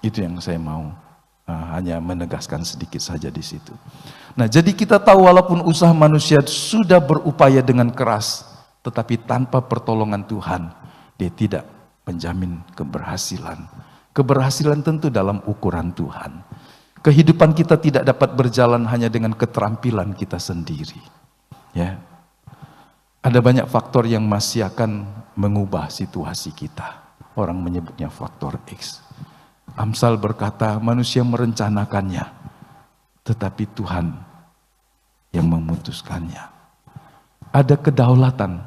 Itu yang saya mau hanya menegaskan sedikit saja di situ. Nah, jadi kita tahu walaupun usaha manusia sudah berupaya dengan keras, tetapi tanpa pertolongan Tuhan, dia tidak menjamin keberhasilan. Keberhasilan tentu dalam ukuran Tuhan. Kehidupan kita tidak dapat berjalan hanya dengan keterampilan kita sendiri. Ya, ada banyak faktor yang masih akan mengubah situasi kita. Orang menyebutnya faktor X. Amsal berkata, manusia merencanakannya, tetapi Tuhan yang memutuskannya. Ada kedaulatan,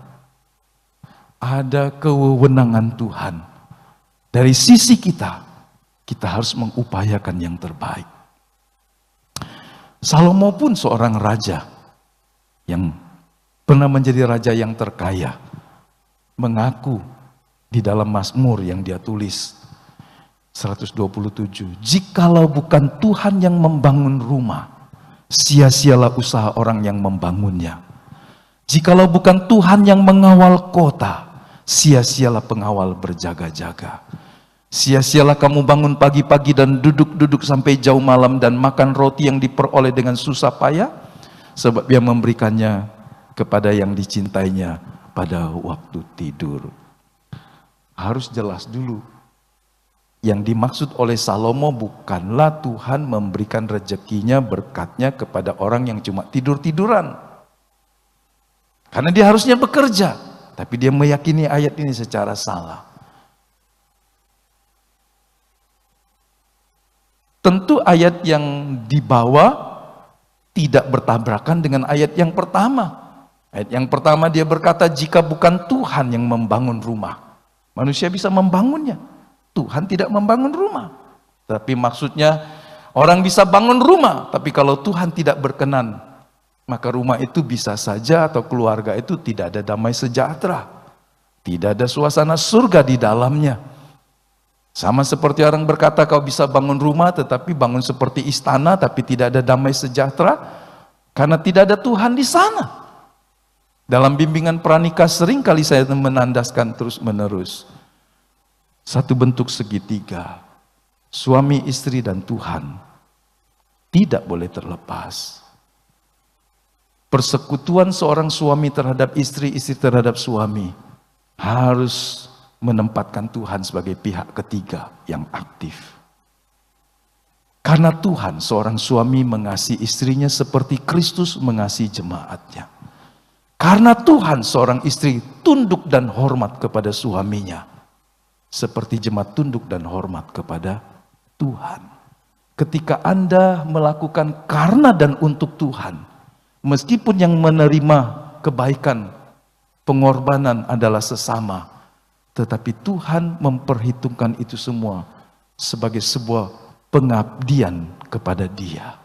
ada kewenangan Tuhan. Dari sisi kita harus mengupayakan yang terbaik. Salomo pun seorang raja yang pernah menjadi raja yang terkaya, mengaku di dalam Mazmur yang dia tulis 127, jikalau bukan Tuhan yang membangun rumah, sia-sialah usaha orang yang membangunnya. Jikalau bukan Tuhan yang mengawal kota, sia-sialah pengawal berjaga-jaga. Sia-sialah kamu bangun pagi-pagi dan duduk-duduk sampai jauh malam dan makan roti yang diperoleh dengan susah payah, sebab dia memberikannya kepada yang dicintainya pada waktu tidur. Harus jelas dulu, yang dimaksud oleh Salomo bukanlah Tuhan memberikan rezekinya, berkatnya kepada orang yang cuma tidur-tiduran. Karena dia harusnya bekerja, tapi dia meyakini ayat ini secara salah. Tentu ayat yang dibawa tidak bertabrakan dengan ayat yang pertama. Ayat yang pertama dia berkata, jika bukan Tuhan yang membangun rumah, manusia bisa membangunnya. Tuhan tidak membangun rumah. Tapi maksudnya orang bisa bangun rumah, tapi kalau Tuhan tidak berkenan, maka rumah itu bisa saja atau keluarga itu tidak ada damai sejahtera. Tidak ada suasana surga di dalamnya. Sama seperti orang berkata kau bisa bangun rumah tetapi bangun seperti istana tapi tidak ada damai sejahtera karena tidak ada Tuhan di sana. Dalam bimbingan pranikah sering kali saya menandaskan terus menerus. Satu bentuk segitiga, suami, istri, dan Tuhan tidak boleh terlepas. Persekutuan seorang suami terhadap istri, istri terhadap suami harus menempatkan Tuhan sebagai pihak ketiga yang aktif. Karena Tuhan, seorang suami mengasihi istrinya seperti Kristus mengasihi jemaatnya. Karena Tuhan, seorang istri tunduk dan hormat kepada suaminya seperti jemaat tunduk dan hormat kepada Tuhan. Ketika Anda melakukan karena dan untuk Tuhan, meskipun yang menerima kebaikan, pengorbanan adalah sesama, tetapi Tuhan memperhitungkan itu semua sebagai sebuah pengabdian kepada Dia.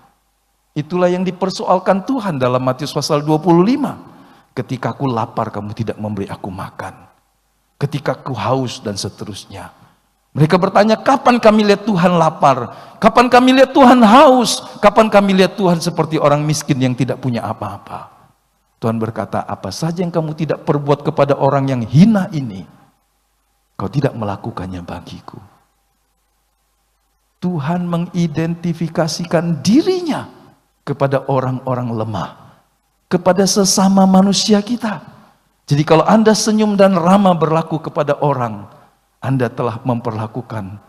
Itulah yang dipersoalkan Tuhan dalam Matius pasal 25. Ketika aku lapar, kamu tidak memberi aku makan. Ketika aku haus dan seterusnya. Mereka bertanya, kapan kami lihat Tuhan lapar? Kapan kami lihat Tuhan haus? Kapan kami lihat Tuhan seperti orang miskin yang tidak punya apa-apa? Tuhan berkata, apa saja yang kamu tidak perbuat kepada orang yang hina ini, kau tidak melakukannya bagiku. Tuhan mengidentifikasikan dirinya kepada orang-orang lemah, kepada sesama manusia kita. Jadi kalau Anda senyum dan ramah berlaku kepada orang, Anda telah memperlakukan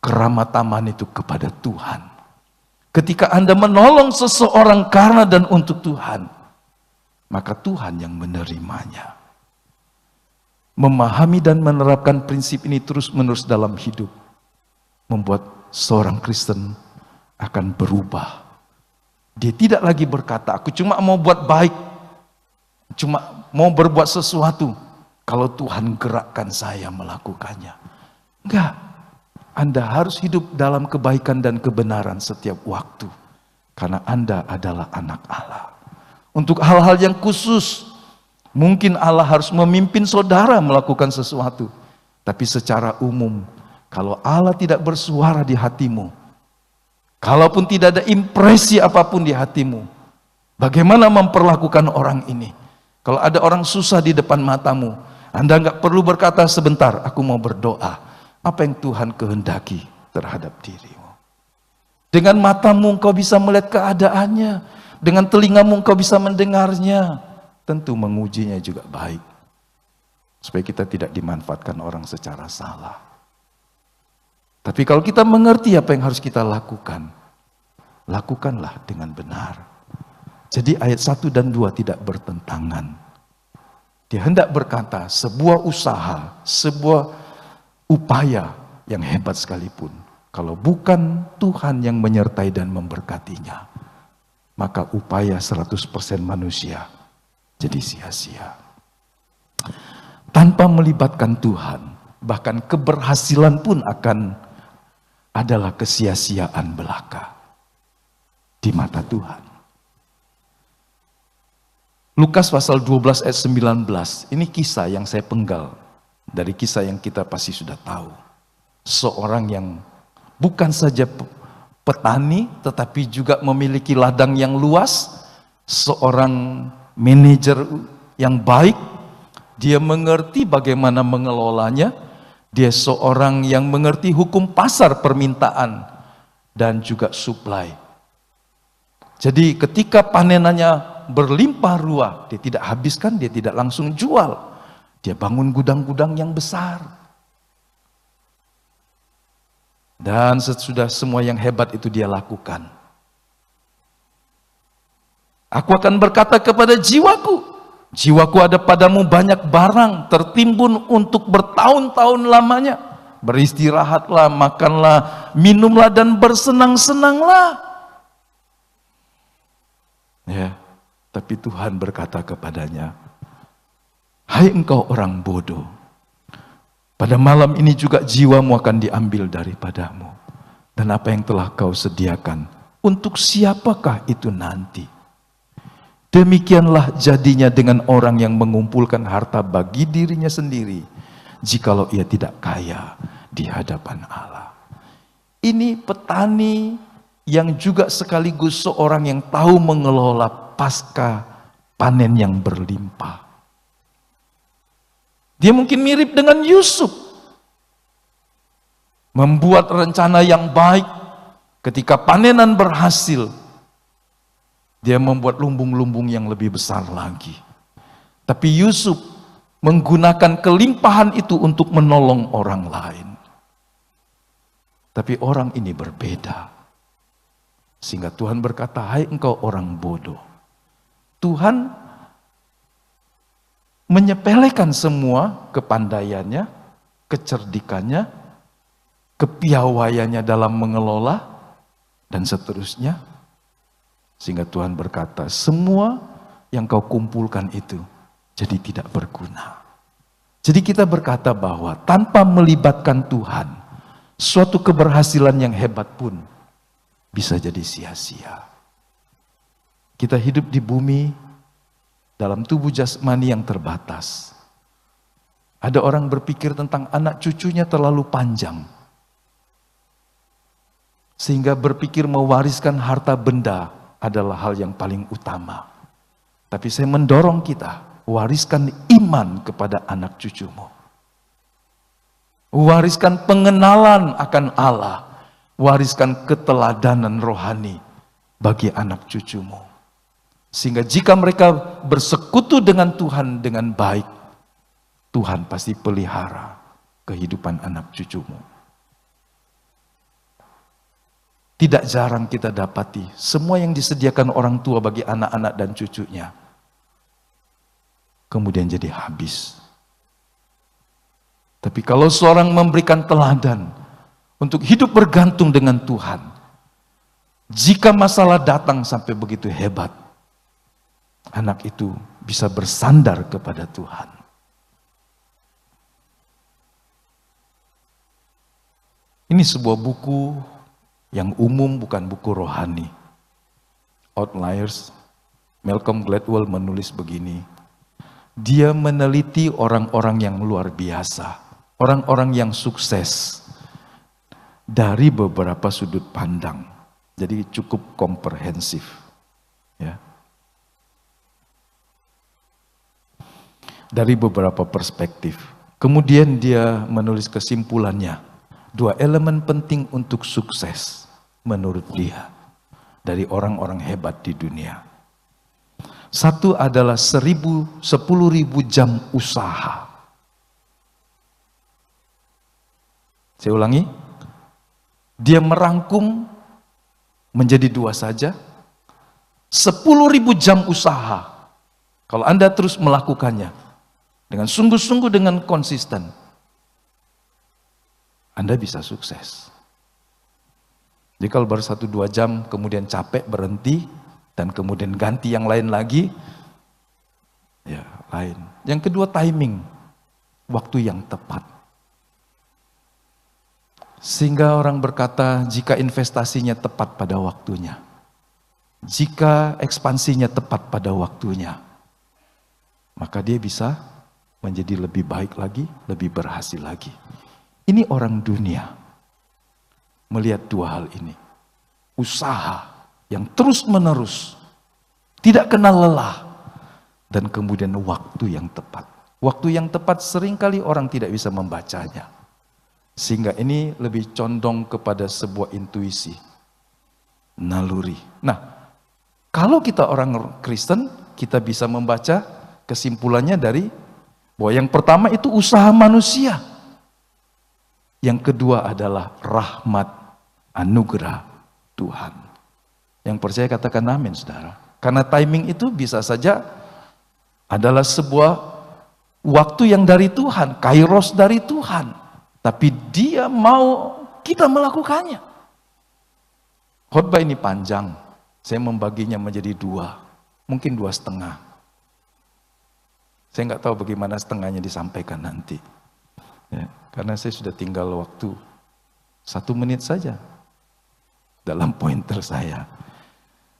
keramah tamahan itu kepada Tuhan. Ketika Anda menolong seseorang karena dan untuk Tuhan, maka Tuhan yang menerimanya. Memahami dan menerapkan prinsip ini terus-menerus dalam hidup membuat seorang Kristen akan berubah Dia tidak lagi berkata, aku cuma mau buat baik, cuma mau berbuat sesuatu kalau Tuhan gerakkan saya melakukannya. Enggak, Anda harus hidup dalam kebaikan dan kebenaran setiap waktu, karena Anda adalah anak Allah. Untuk hal-hal yang khusus, mungkin Allah harus memimpin saudara melakukan sesuatu, tapi secara umum, kalau Allah tidak bersuara di hatimu, kalaupun tidak ada impresi apapun di hatimu, bagaimana memperlakukan orang ini? Kalau ada orang susah di depan matamu, Anda nggak perlu berkata sebentar, aku mau berdoa. Apa yang Tuhan kehendaki terhadap dirimu? Dengan matamu engkau bisa melihat keadaannya, dengan telingamu engkau bisa mendengarnya. Tentu mengujinya juga baik, supaya kita tidak dimanfaatkan orang secara salah. Tapi kalau kita mengerti apa yang harus kita lakukan, lakukanlah dengan benar. Jadi ayat 1 dan 2 tidak bertentangan. Dia hendak berkata sebuah usaha, sebuah upaya yang hebat sekalipun, kalau bukan Tuhan yang menyertai dan memberkatinya, maka upaya 100% manusia jadi sia-sia. Tanpa melibatkan Tuhan, bahkan keberhasilan pun akan adalah kesia-siaan belaka di mata Tuhan. Lukas pasal 12 ayat 19, ini kisah yang saya penggal dari kisah yang kita pasti sudah tahu. Seorang yang bukan saja petani, tetapi juga memiliki ladang yang luas, seorang manajer yang baik, dia mengerti bagaimana mengelolanya, dia seorang yang mengerti hukum pasar permintaan dan juga supply. Jadi ketika panenannya berlimpah ruah, dia tidak habiskan, dia tidak langsung jual. Dia bangun gudang-gudang yang besar. Dan sesudah semua yang hebat itu dia lakukan, aku akan berkata kepada jiwaku, jiwaku ada padamu banyak barang tertimbun untuk bertahun-tahun lamanya. Beristirahatlah, makanlah, minumlah dan bersenang-senanglah. Ya, tapi Tuhan berkata kepadanya, hai engkau orang bodoh, pada malam ini juga jiwamu akan diambil daripadamu. Dan apa yang telah kau sediakan, untuk siapakah itu nanti? Demikianlah jadinya dengan orang yang mengumpulkan harta bagi dirinya sendiri, jikalau ia tidak kaya di hadapan Allah. Ini petani yang juga sekaligus seorang yang tahu mengelola pasca panen yang berlimpah. Dia mungkin mirip dengan Yusuf, membuat rencana yang baik. Ketika panenan berhasil, dia membuat lumbung-lumbung yang lebih besar lagi. Tapi Yusuf menggunakan kelimpahan itu untuk menolong orang lain. Tapi orang ini berbeda. Sehingga Tuhan berkata, hai engkau orang bodoh. Tuhan menyepelekan semua kepandaiannya, kecerdikannya, kepiawaiannya dalam mengelola, dan seterusnya. Sehingga Tuhan berkata, semua yang kau kumpulkan itu jadi tidak berguna. Jadi kita berkata bahwa tanpa melibatkan Tuhan, suatu keberhasilan yang hebat pun bisa jadi sia-sia. Kita hidup di bumi dalam tubuh jasmani yang terbatas. Ada orang berpikir tentang anak cucunya terlalu panjang, sehingga berpikir mewariskan harta benda adalah hal yang paling utama. Tapi saya mendorong kita, wariskan iman kepada anak cucumu. Wariskan pengenalan akan Allah. Wariskan keteladanan rohani bagi anak cucumu. Sehingga jika mereka bersekutu dengan Tuhan dengan baik, Tuhan pasti pelihara kehidupan anak cucumu. Tidak jarang kita dapati semua yang disediakan orang tua bagi anak-anak dan cucunya kemudian jadi habis. Tapi kalau seorang memberikan teladan untuk hidup bergantung dengan Tuhan, Jika masalah datang sampai begitu hebat, anak itu bisa bersandar kepada Tuhan. Ini sebuah buku yang umum, bukan buku rohani. Outliers, Malcolm Gladwell menulis begini. Dia meneliti orang-orang yang luar biasa, orang-orang yang sukses dari beberapa sudut pandang. Jadi cukup komprehensif. Ya. Dari beberapa perspektif. Kemudian dia menulis kesimpulannya. 2 elemen penting untuk sukses menurut dia dari orang-orang hebat di dunia. Satu adalah 10.000 jam usaha. Saya ulangi. Dia merangkum menjadi 2 saja. 10.000 jam usaha. Kalau Anda terus melakukannya dengan sungguh-sungguh, dengan konsisten, Anda bisa sukses. Jadi kalau baru 1-2 jam kemudian capek, berhenti, dan kemudian ganti yang lain lagi, ya lain. Yang kedua, timing, waktu yang tepat. Sehingga orang berkata, jika investasinya tepat pada waktunya, jika ekspansinya tepat pada waktunya, maka dia bisa menjadi lebih baik lagi, lebih berhasil lagi. Ini orang dunia melihat 2 hal ini. Usaha yang terus-menerus, tidak kenal lelah, dan kemudian waktu yang tepat. Waktu yang tepat seringkali orang tidak bisa membacanya. Sehingga ini lebih condong kepada sebuah intuisi, naluri. Nah, kalau kita orang Kristen, kita bisa membaca kesimpulannya dari bahwa yang pertama itu usaha manusia. Yang kedua adalah rahmat anugerah Tuhan. Yang percaya katakan amin, saudara. Karena timing itu bisa saja adalah sebuah waktu yang dari Tuhan, kairos dari Tuhan. Tapi dia mau kita melakukannya. Khotbah ini panjang. Saya membaginya menjadi 2, mungkin 2,5. Saya nggak tahu bagaimana setengahnya disampaikan nanti. Ya, karena saya sudah tinggal waktu 1 menit saja dalam pointer saya.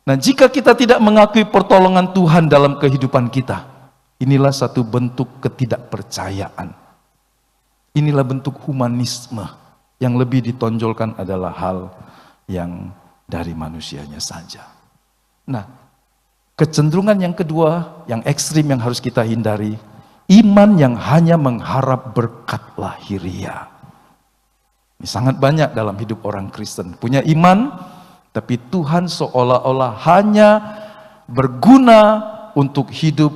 Nah, jika kita tidak mengakui pertolongan Tuhan dalam kehidupan kita, inilah satu bentuk ketidakpercayaan. Inilah bentuk humanisme. Yang lebih ditonjolkan adalah hal yang dari manusianya saja. Nah, kecenderungan yang kedua, yang ekstrim yang harus kita hindari, iman yang hanya mengharap berkat lahiriah. Ini sangat banyak dalam hidup orang Kristen. Punya iman, tapi Tuhan seolah-olah hanya berguna untuk hidup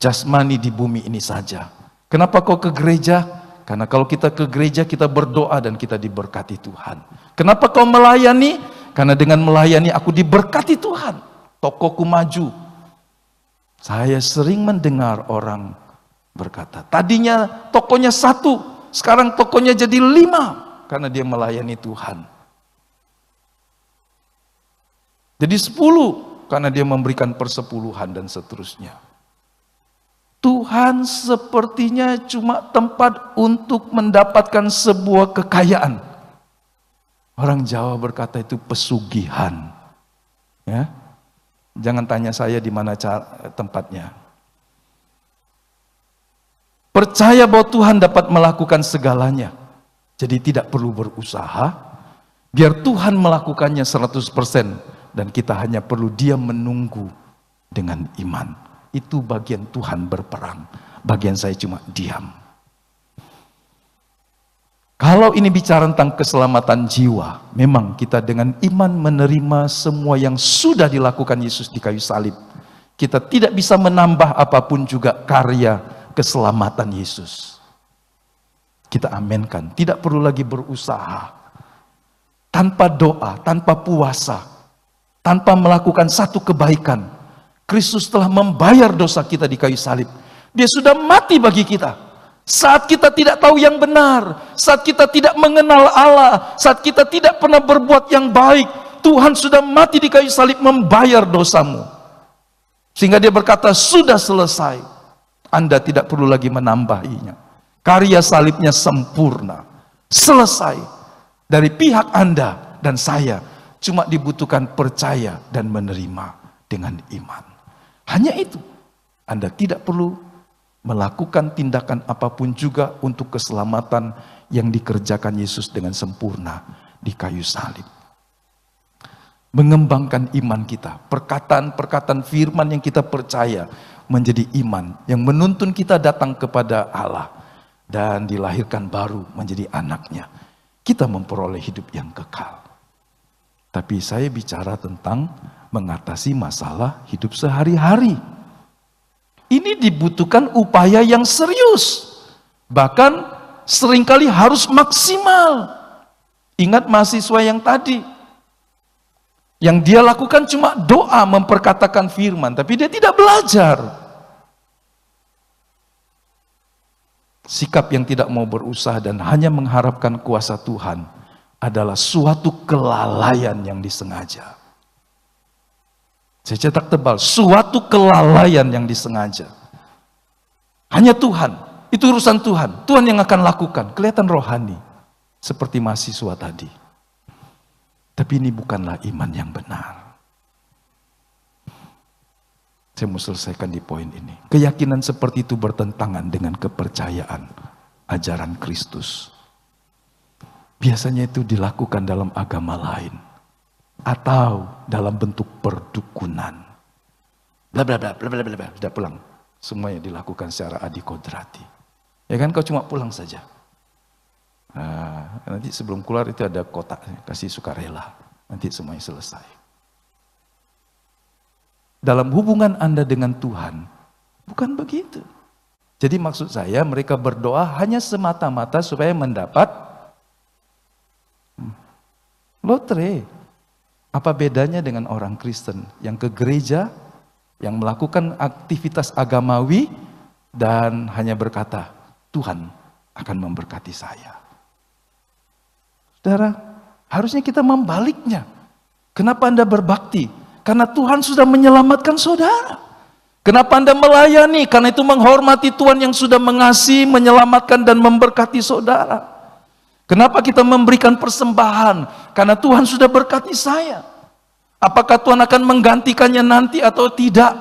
jasmani di bumi ini saja. Kenapa kau ke gereja? Karena kalau kita ke gereja, kita berdoa dan kita diberkati Tuhan. Kenapa kau melayani? Karena dengan melayani aku diberkati Tuhan. Tokoku maju. Saya sering mendengar orang berkata, tadinya tokonya 1, sekarang tokonya jadi 5 karena dia melayani Tuhan. Jadi 10 karena dia memberikan persepuluhan dan seterusnya. Tuhan sepertinya cuma tempat untuk mendapatkan sebuah kekayaan. Orang Jawa berkata itu pesugihan. Ya. Jangan tanya saya di mana tempatnya. Percaya bahwa Tuhan dapat melakukan segalanya. Jadi tidak perlu berusaha. Biar Tuhan melakukannya 100%. Dan kita hanya perlu diam menunggu dengan iman. Itu bagian Tuhan berperang. Bagian saya cuma diam. Kalau ini bicara tentang keselamatan jiwa, memang kita dengan iman menerima semua yang sudah dilakukan Yesus di kayu salib. Kita tidak bisa menambah apapun juga karya keselamatan Yesus. Kita amenkan, tidak perlu lagi berusaha. Tanpa doa, tanpa puasa, tanpa melakukan satu kebaikan, Kristus telah membayar dosa kita di kayu salib. Dia sudah mati bagi kita. Saat kita tidak tahu yang benar, saat kita tidak mengenal Allah, saat kita tidak pernah berbuat yang baik, Tuhan sudah mati di kayu salib membayar dosamu. Sehingga dia berkata, sudah selesai. Anda tidak perlu lagi menambahinya. Karya salibnya sempurna. Selesai. Dari pihak Anda dan saya, cuma dibutuhkan percaya dan menerima dengan iman. Hanya itu. Anda tidak perlu melakukan tindakan apapun juga untuk keselamatan yang dikerjakan Yesus dengan sempurna di kayu salib. Mengembangkan iman kita, perkataan-perkataan firman yang kita percaya menjadi iman yang menuntun kita datang kepada Allah dan dilahirkan baru menjadi anaknya. Kita memperoleh hidup yang kekal. Tapi saya bicara tentang mengatasi masalah hidup sehari-hari. Ini dibutuhkan upaya yang serius. Bahkan seringkali harus maksimal. Ingat mahasiswa yang tadi. Yang dia lakukan cuma doa memperkatakan firman. Tapi dia tidak belajar. Sikap yang tidak mau berusaha dan hanya mengharapkan kuasa Tuhan adalah suatu kelalaian yang disengaja. Saya cetak tebal, suatu kelalaian yang disengaja. Hanya Tuhan, itu urusan Tuhan. Tuhan yang akan lakukan, kelihatan rohani. Seperti mahasiswa tadi. Tapi ini bukanlah iman yang benar. Saya mau selesaikan di poin ini. Keyakinan seperti itu bertentangan dengan kepercayaan ajaran Kristus. Biasanya itu dilakukan dalam agama lain. Atau dalam bentuk perdukunan. Bla bla bla bla bla bla. Sudah pulang. Semuanya dilakukan secara adikodrati. Ya kan, kau cuma pulang saja. Nah, nanti sebelum keluar itu ada kotak kasih sukarela. Nanti semuanya selesai. Dalam hubungan Anda dengan Tuhan, bukan begitu. Jadi maksud saya mereka berdoa hanya semata-mata supaya mendapat lotre. Apa bedanya dengan orang Kristen yang ke gereja, yang melakukan aktivitas agamawi, dan hanya berkata, Tuhan akan memberkati saya. Saudara, harusnya kita membaliknya. Kenapa Anda berbakti? Karena Tuhan sudah menyelamatkan saudara. Kenapa Anda melayani? Karena itu menghormati Tuhan yang sudah mengasihi, menyelamatkan, dan memberkati saudara. Kenapa kita memberikan persembahan? Karena Tuhan sudah berkati saya. Apakah Tuhan akan menggantikannya nanti atau tidak?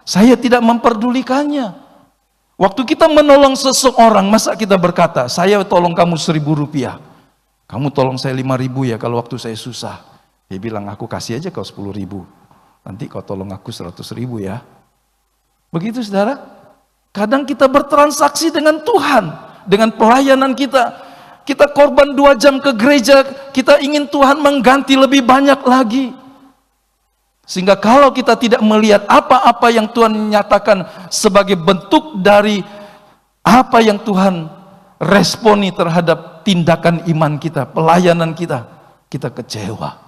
Saya tidak memperdulikannya. Waktu kita menolong seseorang, masa kita berkata, saya tolong kamu 1.000 rupiah. Kamu tolong saya 5.000 ya kalau waktu saya susah. Dia bilang, aku kasih aja kau 10.000. Nanti kau tolong aku 100.000 ya. Begitu saudara. Kadang kita bertransaksi dengan Tuhan. Dengan pelayanan kita. Kita korban 2 jam ke gereja, kita ingin Tuhan mengganti lebih banyak lagi. Sehingga kalau kita tidak melihat apa-apa yang Tuhan nyatakan sebagai bentuk dari apa yang Tuhan responi terhadap tindakan iman kita, pelayanan kita, kita kecewa.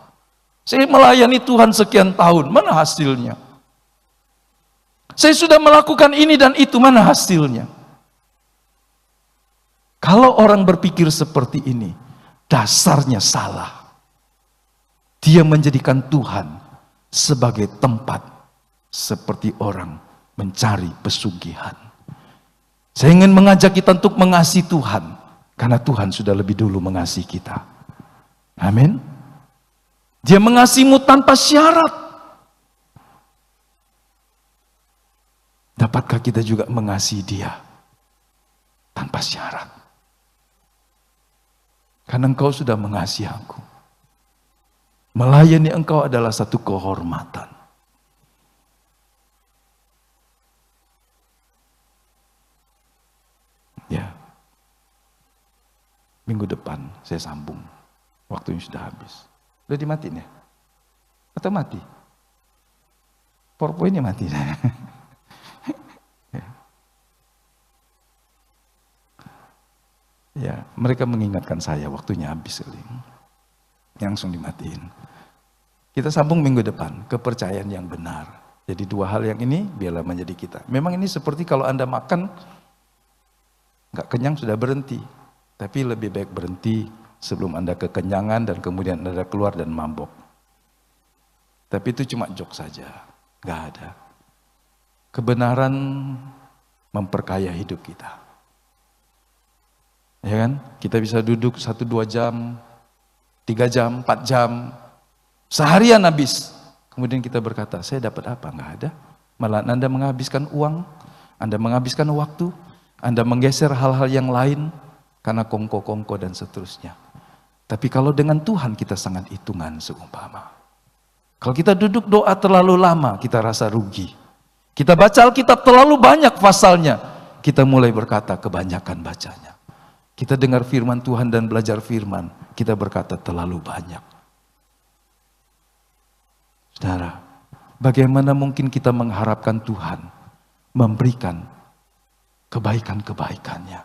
Saya melayani Tuhan sekian tahun, mana hasilnya? Saya sudah melakukan ini dan itu, mana hasilnya? Kalau orang berpikir seperti ini, dasarnya salah. Dia menjadikan Tuhan sebagai tempat seperti orang mencari pesugihan. Saya ingin mengajak kita untuk mengasihi Tuhan, karena Tuhan sudah lebih dulu mengasihi kita. Amin. Dia mengasihimu tanpa syarat. Dapatkah kita juga mengasihi Dia tanpa syarat? Karena engkau sudah mengasihi aku. Melayani engkau adalah satu kehormatan. Ya. Minggu depan saya sambung. Waktunya sudah habis. Udah dimatiin ya? Atau mati? PowerPoint-nya mati. Ya, mereka mengingatkan saya waktunya habis kali. Langsung dimatiin. Kita sambung minggu depan, kepercayaan yang benar. Jadi 2 hal yang ini biarlah menjadi kita. Memang ini seperti kalau Anda makan nggak kenyang sudah berhenti. Tapi lebih baik berhenti sebelum Anda kekenyangan dan kemudian Anda keluar dan mabok. Tapi itu cuma jok saja, nggak ada. Kebenaran memperkaya hidup kita. Ya kan? Kita bisa duduk 1-2 jam, 3 jam, 4 jam, seharian habis. Kemudian kita berkata, saya dapat apa? Nggak ada. Malah Anda menghabiskan uang, Anda menghabiskan waktu, Anda menggeser hal-hal yang lain karena kongko-kongko dan seterusnya. Tapi kalau dengan Tuhan kita sangat hitungan seumpama. Kalau kita duduk doa terlalu lama, kita rasa rugi. Kita baca Alkitab terlalu banyak pasalnya, kita mulai berkata kebanyakan bacanya. Kita dengar firman Tuhan dan belajar firman, kita berkata terlalu banyak. Saudara, bagaimana mungkin kita mengharapkan Tuhan memberikan kebaikan-kebaikannya,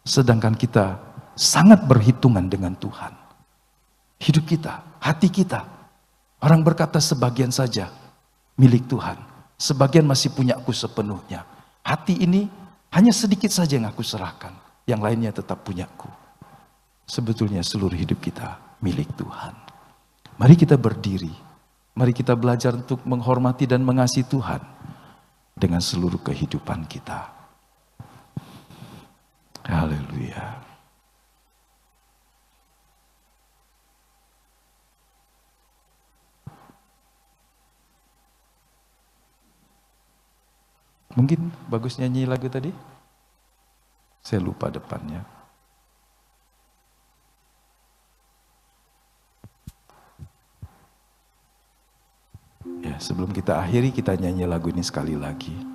sedangkan kita sangat berhitungan dengan Tuhan. Hidup kita, hati kita, orang berkata sebagian saja milik Tuhan, sebagian masih punya aku sepenuhnya. Hati ini hanya sedikit saja yang aku serahkan, yang lainnya tetap punyaku. Sebetulnya seluruh hidup kita milik Tuhan. Mari kita berdiri, mari kita belajar untuk menghormati dan mengasihi Tuhan dengan seluruh kehidupan kita. Haleluya. Mungkin bagus nyanyi lagu tadi? Saya lupa depannya. Ya, sebelum kita akhiri, kita nyanyi lagu ini sekali lagi.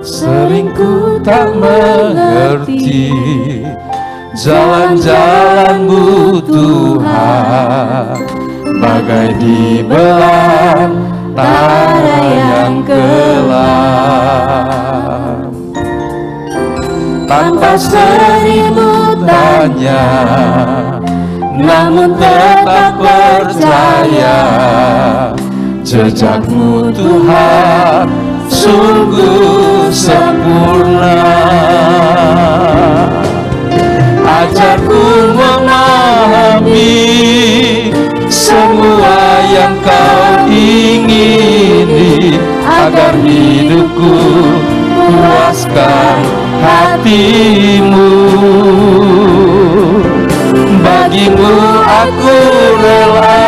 Sering ku tak mengerti jalan-jalan-Mu Tuhan, bagai di belantara yang gelap. Tanpa seribu tanya, namun tetap percaya, jejak-Mu Tuhan sungguh sempurna. Ajarku memahami semua yang Kau ingini, agar hidupku puaskan hati-Mu. Bagimu aku rela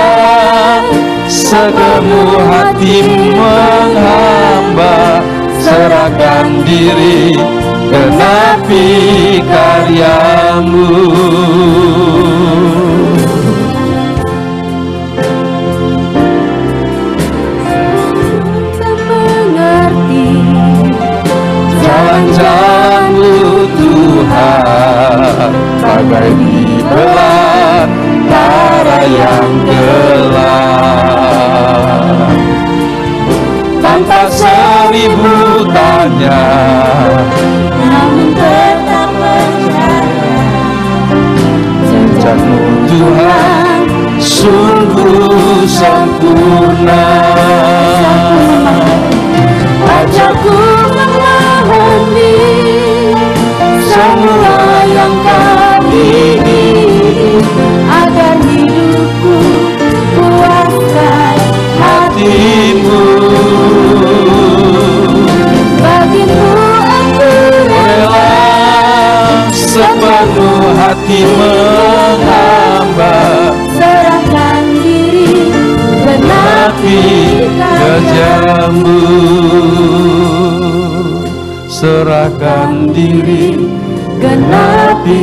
segenap hati menghamba, serahkan diri, genapi karya-Mu. Mengerti jalan-jalan-Mu Tuhan, bagai di belantara yang gelap. Tanpa seribu tanya, namun tetap percaya, jejak-Mu Tuhan sungguh sempurna. ajarku memahami semua yang Kau ingini, agar hidupku puaskan Hati-Mu. bagimu aku Rela sepenuh hati menghamba, serahkan diri, genapi kerja-Mu. Serahkan diri, genapi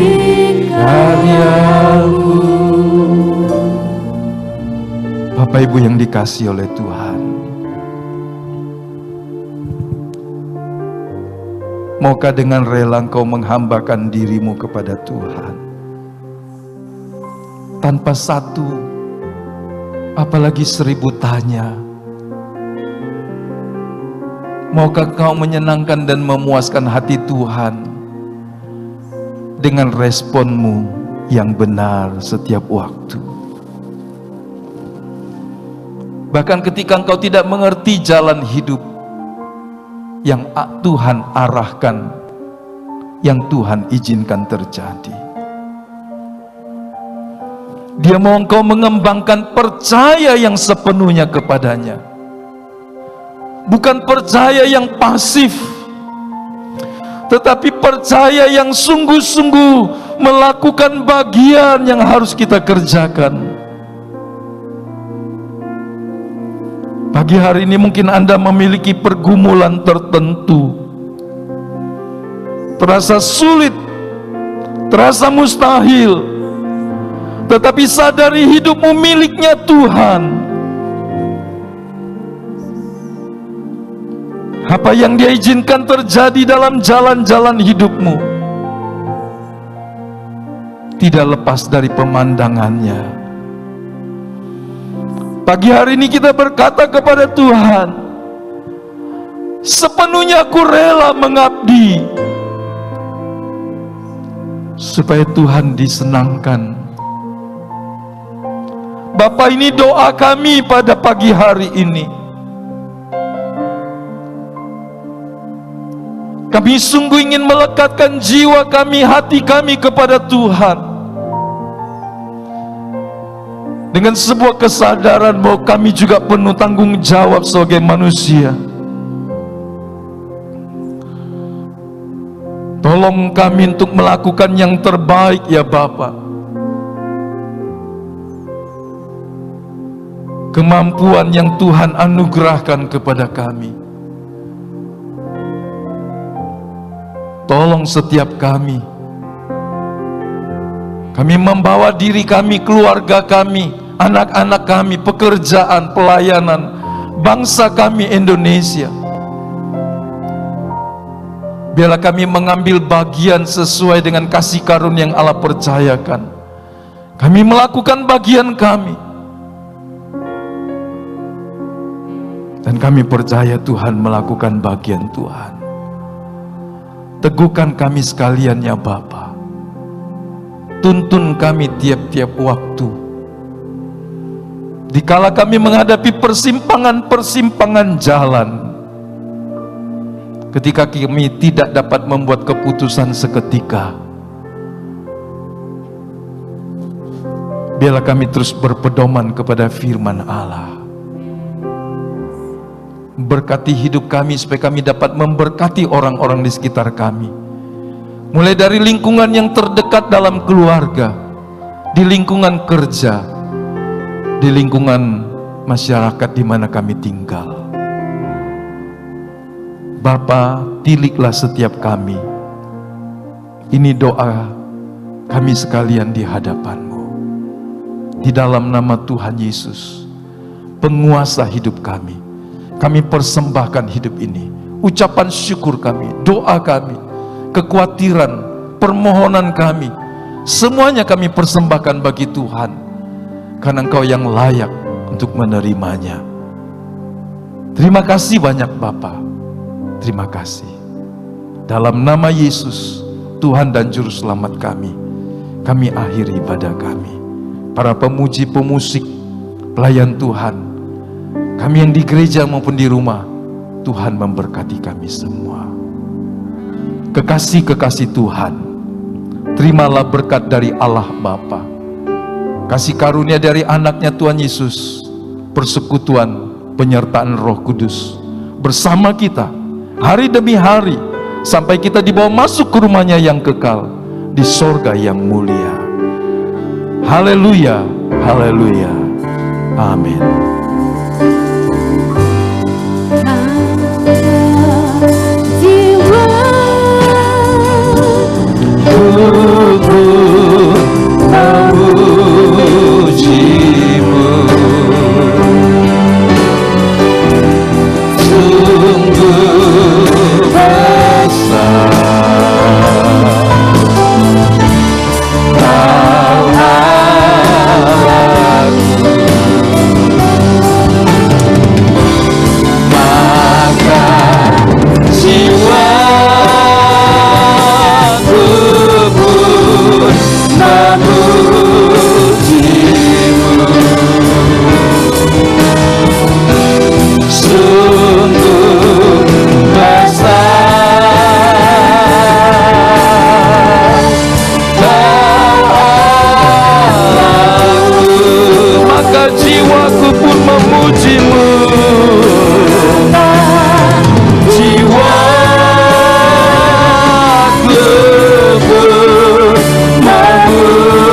karya-Mu. Bapak Ibu yang dikasihi oleh Tuhan, maukah dengan rela engkau menghambakan dirimu kepada Tuhan, tanpa satu, apalagi 1000 tanya? Maukah kau menyenangkan dan memuaskan hati Tuhan dengan responmu yang benar setiap waktu? Bahkan ketika engkau tidak mengerti jalan hidup yang Tuhan arahkan, yang Tuhan izinkan terjadi. Dia mau engkau mengembangkan percaya yang sepenuhnya kepadanya. Bukan percaya yang pasif, tetapi percaya yang sungguh-sungguh melakukan bagian yang harus kita kerjakan. Pagi hari ini mungkin Anda memiliki pergumulan tertentu, terasa sulit, terasa mustahil, tetapi sadari hidupmu miliknya Tuhan. Apa yang Dia izinkan terjadi dalam jalan-jalan hidupmu tidak lepas dari pemandangannya. Pagi hari ini kita berkata kepada Tuhan, sepenuhnya aku rela mengabdi supaya Tuhan disenangkan. Bapa, ini doa kami pada pagi hari ini. Kami sungguh ingin melekatkan jiwa kami, hati kami kepada Tuhan, dengan sebuah kesadaran bahwa kami juga penuh tanggung jawab sebagai manusia. Tolong kami untuk melakukan yang terbaik ya Bapa. Kemampuan yang Tuhan anugerahkan kepada kami, tolong setiap kami membawa diri kami, keluarga kami, anak-anak kami, pekerjaan, pelayanan, bangsa kami Indonesia. Biarlah kami mengambil bagian sesuai dengan kasih karunia yang Allah percayakan. Kami melakukan bagian kami, dan kami percaya Tuhan melakukan bagian Tuhan. Teguhkan kami sekalian ya Bapa. Tuntun kami tiap-tiap waktu. Dikala kami menghadapi persimpangan-persimpangan jalan, ketika kami tidak dapat membuat keputusan seketika, biarlah kami terus berpedoman kepada firman Allah. Berkati hidup kami supaya kami dapat memberkati orang-orang di sekitar kami, mulai dari lingkungan yang terdekat dalam keluarga, di lingkungan kerja, di lingkungan masyarakat di mana kami tinggal. Bapa, tiliklah setiap kami. Ini doa kami sekalian di hadapan-Mu. Di dalam nama Tuhan Yesus, penguasa hidup kami, kami persembahkan hidup ini. Ucapan syukur kami, doa kami, kekhawatiran, permohonan kami, semuanya kami persembahkan bagi Tuhan, karena Engkau yang layak untuk menerimanya. Terima kasih banyak Bapa. Terima kasih. Dalam nama Yesus, Tuhan dan Juru Selamat kami akhiri ibadah kami. Para pemuji, pemusik, pelayan Tuhan, kami yang di gereja maupun di rumah, Tuhan memberkati kami semua. Kekasih-kekasih Tuhan, terimalah berkat dari Allah Bapa, kasih karunia dari anaknya Tuhan Yesus, persekutuan, penyertaan Roh Kudus bersama kita hari demi hari, sampai kita dibawa masuk ke rumahnya yang kekal di sorga yang mulia. Haleluya, haleluya, amin. Aku pun memuji-Mu. Jiwaku pun memuji-Mu.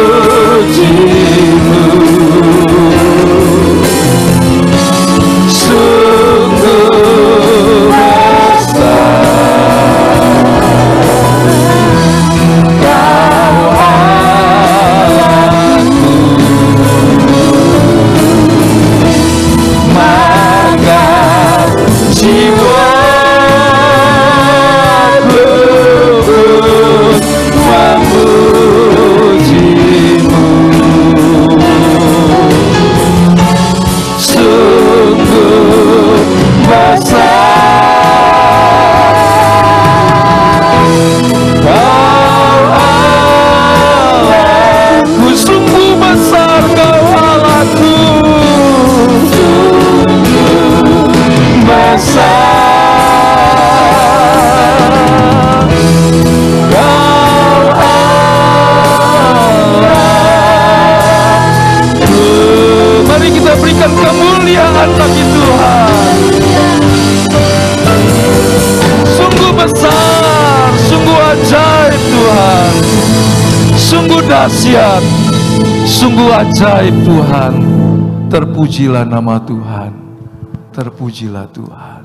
Sungguh kemuliaan bagi Tuhan. Sungguh besar, sungguh ajaib Tuhan. Sungguh dahsyat, sungguh ajaib Tuhan. Terpujilah nama Tuhan. Terpujilah Tuhan.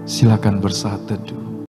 Silakan bersaat teduh.